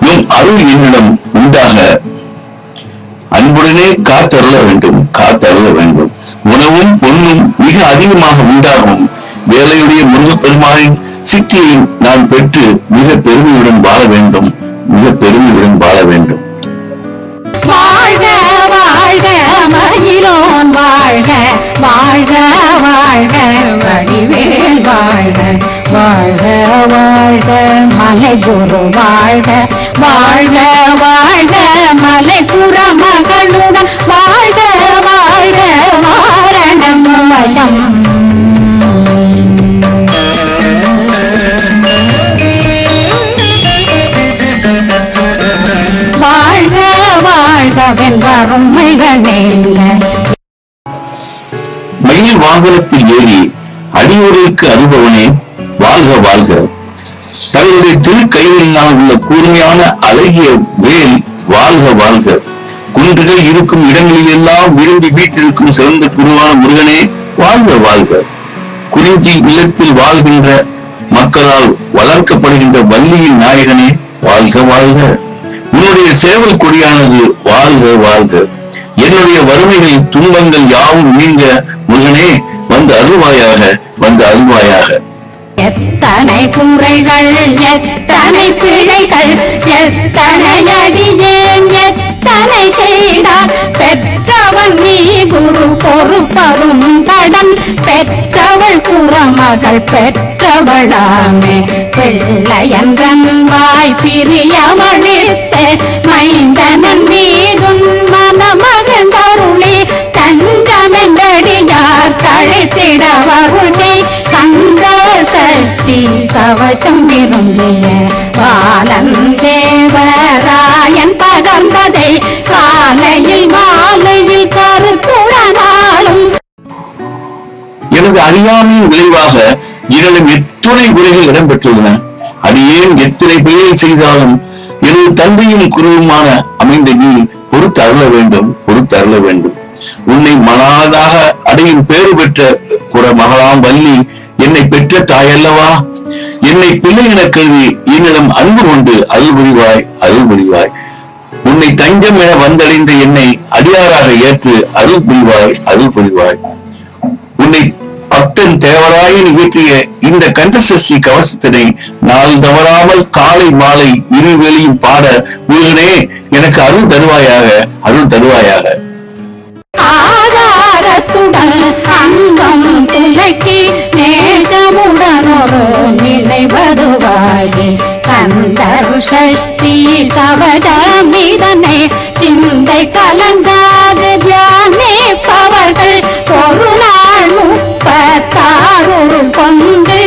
உன் அருள் என்னிடம் உண்டாக அன்புடனே காத்தருள வேண்டும், காத்தருள வேண்டும். உணவும் பொன்னும் மிக அதிகமாக உண்டாகும் வேலையுடைய முருகப்பெருமானின் சித்தியை நான் பெற்று மிக பெருமையுடன் வாழ வேண்டும், மிக பெருமையுடன் வாழ வேண்டும். வாழ்க வாழ்க மயிலோன் வாழ்க வாழ்க வாழ்க வடிவேல் வாழ்க வாழ்க வாழ்க மலைகுரு வாழ்க வாழ்க வாழ்க மலைபுற மகளுடன் வாழ்க வாழ்க வாரணம் வசம். வாழ்க வாழ்க வென்றாரும் மிகனே. மயில் வாகனத்தில் ஏறி அடியோருக்கு அனுபவனே வாழ்க வாழ்க. தங்களுடைய திருக்கைகளினால் உள்ள கூர்மையான அழகிய வேல் வாழ்க வாழ்க. குன்றுகள் இருக்கும் இடங்களில் எல்லாம் விரும்பி வீட்டிற்கும் சிறந்த குருவான முருகனே வாழ்க வாழ்க. குறிஞ்சி நிலத்தில் வாழ்கின்ற மக்களால் வளர்க்கப்படுகின்ற வள்ளியின் நாயகனே வாழ்க வாழ்க. உன்னுடைய சேவல் கொடியானது வாழ்க வாழ்க. என்னுடைய வறுமைகள் துன்பங்கள் யாவும் நீங்க முருகனே வந்து அருள்வாயாக, வந்து அருள்வாயாக. எத்தனை குறைகள் எத்தனை பிழைகள் எத்தனை அடியேன் எத்தனை செய்தார் பெற்றவன் நீ குரு பொறுப்பதும் கடன் பெற்றவள் குறமகள் பெற்றவளாமே பிள்ளையன்றன் வாய் பிரியமளித்து மைந்தனன் மீதும் மனமகன் கருளி தஞ்சமென்றடியார் தழைத்திட வருகை கந்த சக்தி கவசம் விரும்பிய பாலன் தேவராயன் பகர்ந்ததை காலையில் மாலையில் கருத்துடனாலும். எனது அறியாமையின் விளைவாக என்னிடம் எத்துணை குறைகள் இடம்பெற்றுள்ளன. அடியேன் எத்தனை பிழைகள் செய்தாலும் எனது தந்தையும் குருவுமான அமைந்த நீ பொறுத்து அருள வேண்டும், பொறுத்து அருள வேண்டும். உன்னை மனாதாக அடையும் பேறு பெற்ற குற மகளாம் வள்ளி என்னை பெற்ற தாயல்லவா? என்னை பிள்ளை என கருதி என்னிடம் அன்பு கொண்டு அருள் புரிவாய், அருள் புரிவாய். உன்னை தஞ்சம் என வந்தடைந்த என்னை அடியாராக ஏற்று அருள் புரிவாய், அருள் புரிவாய். உன்னை அத்தன் தேவராயன் இயற்றிய இந்த கந்தசஷ்டி கவசத்தினை நாள் தவறாமல் காலை மாலை இருவேளையும் பாட முருகனே எனக்கு அருள் தருவாயாக, அருள் தருவாயாக. ஆதாரத்துடன் அங்கம் துலக்கி நேசமுடன் ஒரு நினைவதுவாகி கந்தர் சஷ்டி கவசமிதனை சிந்தை கலந்தாத தியானிப்பவர்கள் ஒரு நாள் 36 கொண்டு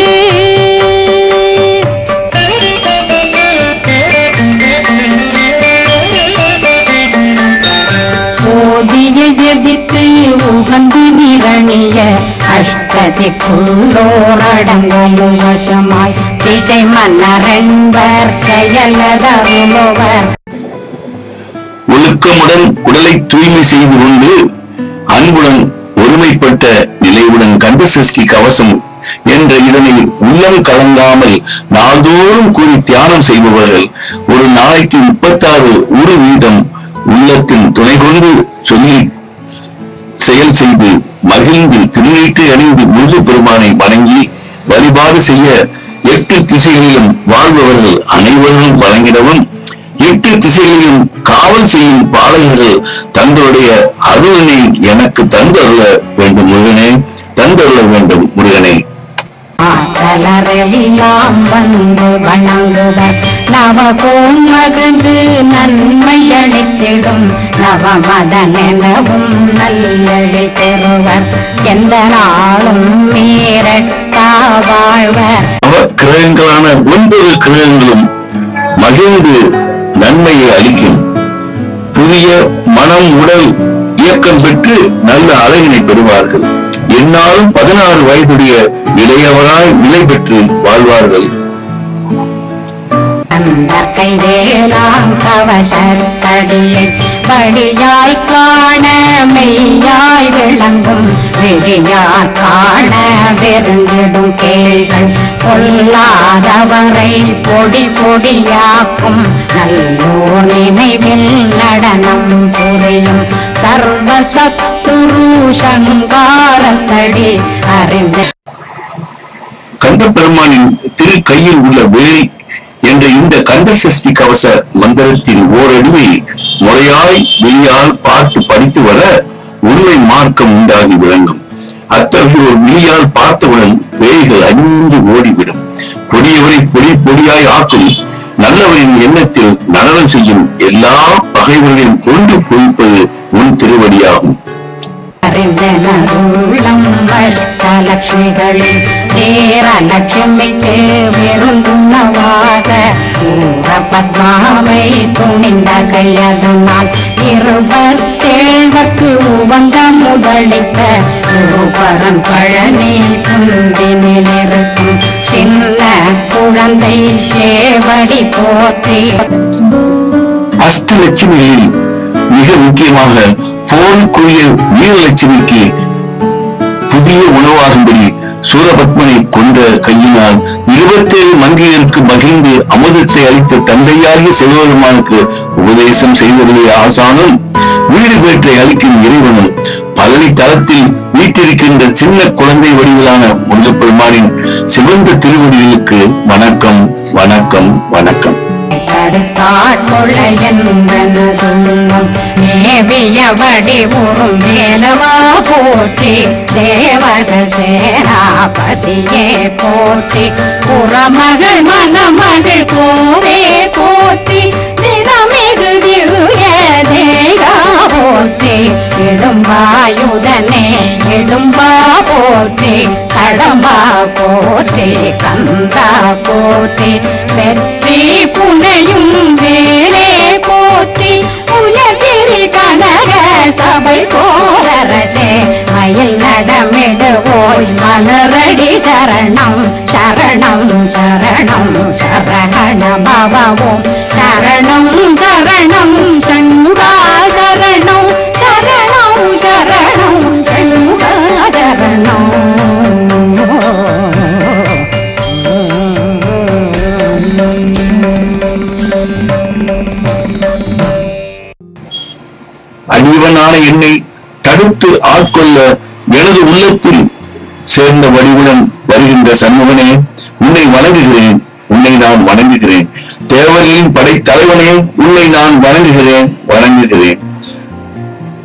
ஓதிய ஜெபித்து உகந்து நிரணிய அஷ்டதிக்குள்ளோரடங்கும் வசமாய் திசை மன்னரென்பர் செயலதருளுவர். ஒழுக்கமுடன் உடலை தூய்மை செய்து கொண்டு அன்புடன் ஒருமைப்பட்ட நிலையுடன் கந்தசஷ்டி கவசம் என்ற இதனை உள்ளம் கலங்காமல் நாள்தோறும் கூறி தியானம் செய்பவர்கள் ஒரு நாளைக்கு 36 உரு வீதம் உள்ளத்தின் துணை கொண்டு சொல்லி செயல் செய்து மகிழ்ந்து திருநீற்றை அணிந்து முருக பெருமானை வணங்கி வழிபாடு செய்ய 8 திசைகளிலும் வாழ்பவர்கள் அனைவரும் வழங்கிடவும் 8 திசைகளிலும் காவல் செய்யும் பாலகர்கள் தங்களுடைய அருளனை எனக்கு தந்தருள வேண்டும் முருகனே, தந்தருள வேண்டும் முருகனே. ஆற்றலரெல்லாம் வந்து வணங்குவர் நவகோம் மகிழ்ந்து நன்மை அளித்திடும் நவமதனெனவும் நல்லெழில் பெறுவர் எந்த நாளும் மீறட்டா வாழ்வர். நவ கிரகங்களான 9 கிரகங்களும் மகிழ்ந்து நன்மையை அளிக்கும். புதிய மனம் உடல் இயக்கம் பெற்று நல்ல அழகினை பெறுவார்கள். என்னாலும் 16 வயதுடைய இளையவராய் நிலை பெற்று வாழ்வார்கள். கைவேலாம் கவசத்தடியை படியாய் காண மெய்யாய் விளங்கும் விழியார் காண வெறுங்கிடும் கேள்கள் கொல்லாதவரை பொடி பொடியாக்கும் நல்லோர் நினைவில் நடனம் புரியும் சர்வசத்துரு சங்காரத்தடி அறிந்த கந்த பெருமானின் திரு கையில் உள்ள வேல் என்ற இந்த கந்தசஷ்டி கவச மந்திரத்தின் ஓரடியை முறையாய் வெளியால் பார்த்து படித்து வர உண்மை மார்க்கம் உண்டாகி விளங்கும். அத்தகைய ஒரு வெளியால் பார்த்தவுடன் வேய்கள் அணிந்து ஓடிவிடும். கொடியவரை பொடி பொடியாய் ஆக்கும் நல்லவரின் எண்ணத்தில் நடனம் செய்யும் எல்லா பகைவர்களையும் கொண்டு குவிப்பது உன் திருவடியாகும். லட்சுமிகளில் தேரலட்சுமிக்கு விருந்துணவாக பத்மாவை துணிந்த கையதனால் 27 உவந்த முதலித்த குருபரம் பழனி குந்தினில் இருக்கும் சின்ன குழந்தை சேவடி போற்றி. அஷ்டலட்சுமியில் மிக முக்கியமாக போருக்குரிய வீரலட்சுமிக்கு புதிய உணவாகும்படி சூரபத்மனை கொண்ட கையினால் 27 மங்கையருக்கு மகிழ்ந்து அமுதத்தை அளித்த தந்தையாகிய சிவபெருமானுக்கு உபதேசம் செய்தவர்களே ஆசானும் வீடு பேற்றை அளிக்கும் இறைவனும் பழனி தலத்தில் வீட்டிருக்கின்ற சின்ன குழந்தை வடிவிலான முருகப்பெருமானின் சிவந்த திருவடிகளுக்கு வணக்கம், வணக்கம், வணக்கம். மேவியபடி உறும் மேலவா போற்றி தேவர்கள் சேனாபதியே போற்றி புறமகள் மணமகள் கோவே போற்றி தினமிகு திவ்ய தேகா போற்றி இடும்பாயுதனே இடும்பா போற்றி கடம்பா போற்றி கந்தா போற்றி வெற்றி புனையும் வேலே போற்றி உலகிரி கனக சபை போரரசே மயில் நடமிடுவோய் மலரடி சரணம் சரணம் சரணம் சரஹண பவவோம் சரணம் சரணம் சண்முகா சரணம் சரணம் சரணம் சண்முகா சரணம். அடிவனான என்னை தடுத்து ஆட்கொள்ள எனது உள்ளத்தில் சேர்ந்த வடிவுடன் வருகின்ற சண்முகனே, உன்னை வணங்குகிறேன், உன்னை நான் வணங்குகிறேன். தேவர்களின் படைத்தலைவனே, உன்னை நான் வணங்குகிறேன், வணங்குகிறேன்.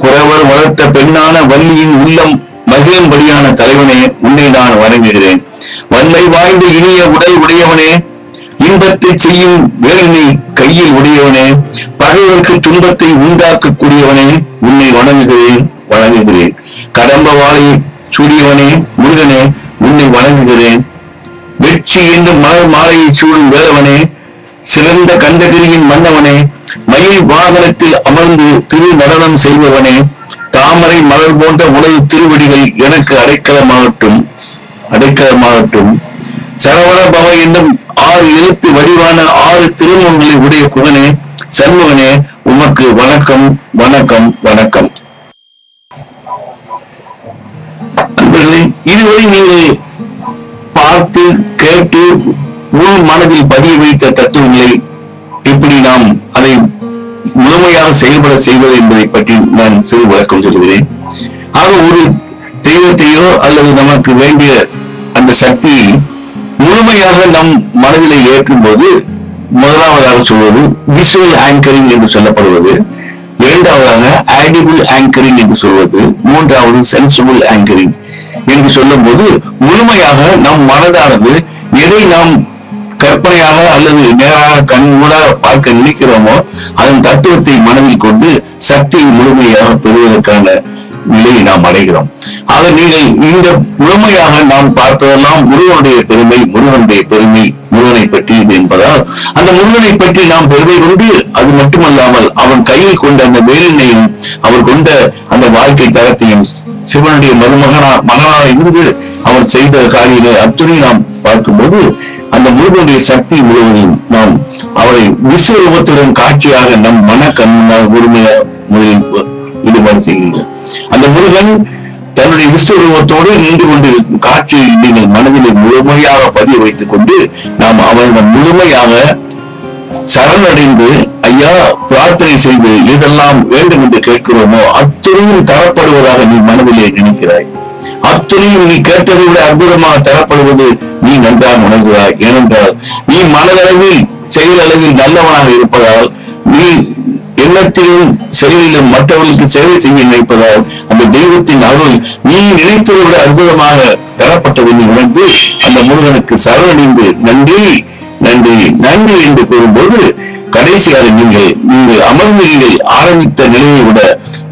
குறவர் வளர்த்த பெண்ணான வள்ளியின் உள்ளம் மகிழும்படியான தலைவனே, உன்னை நான் வணங்குகிறேன். வன்மை வாய்ந்த இனிய உடல் உடையவனே, இன்பத்தை செய்யும் வேலினை கையில் உடையவனே, பகைவருக்கு துன்பத்தை உண்டாக்கக்கூடியவனே, உன்னை வணங்குகிறேன், வணங்குகிறேன். கடம்ப வாழை சூடியவனே, முருகனே, உன்னை வணங்குகிறேன். வெற்றி என்று மலர் மாலையை சூடும் வேலவனே, சிறந்த கண்டகிரியின் மன்னவனே, மயில் வாகனத்தில் அமர்ந்து திரு நடனம் செய்பவனே, தாமரை மலர் போன்ற உலகு திருவடிகள் எனக்கு அடைக்கலமாகட்டும், அடைக்கலமாகட்டும். சரவண பவ என்னும் 6 எழுத்து வடிவான 6 திருமுகங்களை உடைய குகனே, சண்முகனே, உமக்கு வணக்கம், வணக்கம், வணக்கம். நண்பர்களே, இதுவரை நீங்கள் பார்த்து கேட்டு உள் மனதில் பதிய வைத்த தத்துவங்களை எப்படி நாம் அதை முழுமையாக செயல்பட செய்வது என்பதை பற்றி நான் சிறு விளக்கம் சொல்கிறேன். ஆக ஒரு தெய்வத்தையோ அல்லது நமக்கு வேண்டிய அந்த சக்தியை முழுமையாக நம் மனதிலே ஏற்கும் போது முதலாவதாக சொல்வது விஷுவல் ஆங்கரிங் என்று சொல்லப்படுவது, இரண்டாவதாக ஆடிபிள் ஆங்கரிங் என்று சொல்வது, மூன்றாவது சென்சிபிள் ஆங்கரிங் என்று சொல்லும் போது முழுமையாக நம் மனதானது எதை நாம் கற்பனையாக அல்லது நேராக கண்கூடாக பார்க்க நினைக்கிறோமோ அதன் தத்துவத்தை மனதில் கொண்டு சக்தியை முழுமையாக பெறுவதற்கான நிலையை நாம் அடைகிறோம். ஆக நீங்கள் இந்த முழுமையாக நாம் பார்ப்பதெல்லாம் முருகனுடைய பெருமை, முருகனுடைய பெருமை முருகனை பற்றியது என்பதால் அந்த முருகனை பற்றி நாம் பெருமை கொண்டு, அது மட்டுமல்லாமல் அவன் கையில் கொண்ட அந்த வேலினையும் அவர் கொண்ட அந்த வாழ்க்கை தரத்தையும் சிவனுடைய மகனாக இருந்து அவர் செய்த காரியங்களை அத்துணை நாம் பார்க்கும்போது அந்த முருகனுடைய சக்தி முழுவதையும் நாம் அவரை விஸ்வரூபத்துடன் காட்சியாக நம் மன கண்ணால் முழுமையாக முதலில் ஈடுபாடு செய்கிறீர்கள். அந்த முருகன் தன்னுடைய விஸ்வரூபத்தோடு நின்று கொண்டிருக்கும் காட்சியை நீங்கள் மனதிலே முழுமையாக பதிய வைத்துக் கொண்டு நாம் அவரிடம் முழுமையாக சரணடைந்து ஐயா பிரார்த்தனை செய்து எதெல்லாம் வேண்டும் என்று கேட்கிறோமோ அத்துணையும் தரப்படுவதாக நீ மனதிலே நினைக்கிறாய். அத்துணையும் நீ கேட்டதை விட அற்புதமாக தரப்படுவது நீ நன்றாக உணர்கிறாய். ஏனென்றால் நீ மனதளவில் செயலளவில் நல்லவனாக இருப்பதால், நீ எண்ணத்திலும் செயலிலும் மற்றவர்களுக்கு சேவை செய்ய நினைப்பதால் அந்த தெய்வத்தின் அருள் நீ நினைத்ததை விட அற்புதமாக தரப்பட்டதை நீ உணர்ந்து அந்த முருகனுக்கு சரணடைந்து நன்றி நன்றி நன்றி என்று கூறும்போது கடைசியாக நீங்கள் அமர்ந்தீர்கள் ஆரம்பித்த நிலையை விட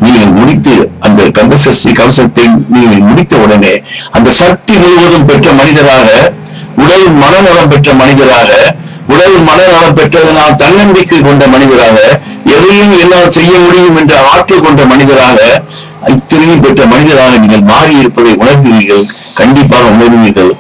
நீங்கள் முடித்து அந்த கந்தசஷ்டி கவசத்தை நீங்கள் முடித்த உடனே அந்த சக்தி முழுவதும் பெற்ற மனிதராக, உடல் மனநலம் பெற்ற மனிதராக, உடல் மனநலம் பெற்றதனால் தன்னம்பிக்கை கொண்ட மனிதராக, எதையும் என்னால் செய்ய முடியும் என்ற ஆற்றல் கொண்ட மனிதராக, இத்தனையும் பெற்ற மனிதராக நீங்கள் மாறி இருப்பதை உணர்கிறீர்கள். கண்டிப்பாக உணர்வீர்கள்.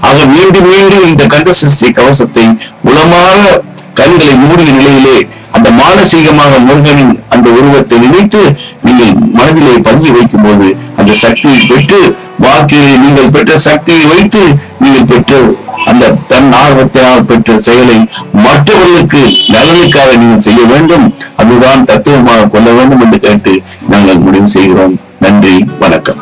ஆக மீண்டும் மீண்டும் இந்த கந்தசஷ்டி கவசத்தை உளமாக கண்களை மூடிய நிலையிலே அந்த மானசீகமாக முருகனின் அந்த உருவத்தை நினைத்து நீங்கள் மனதிலே பதிய வைக்கும் போது அந்த சக்தியை பெற்று வாழ்க்கையை நீங்கள் பெற்ற சக்தியை வைத்து நீங்கள் பெற்ற அந்த தன் ஆர்வத்தினால் பெற்ற செயலை மற்றவர்களுக்கு நலனுக்காக நீங்கள் செய்ய வேண்டும். அதுதான் தத்துவமாக கொள்ள வேண்டும் என்று கேட்டு நாங்கள் முடிவு செய்கிறோம். நன்றி, வணக்கம்.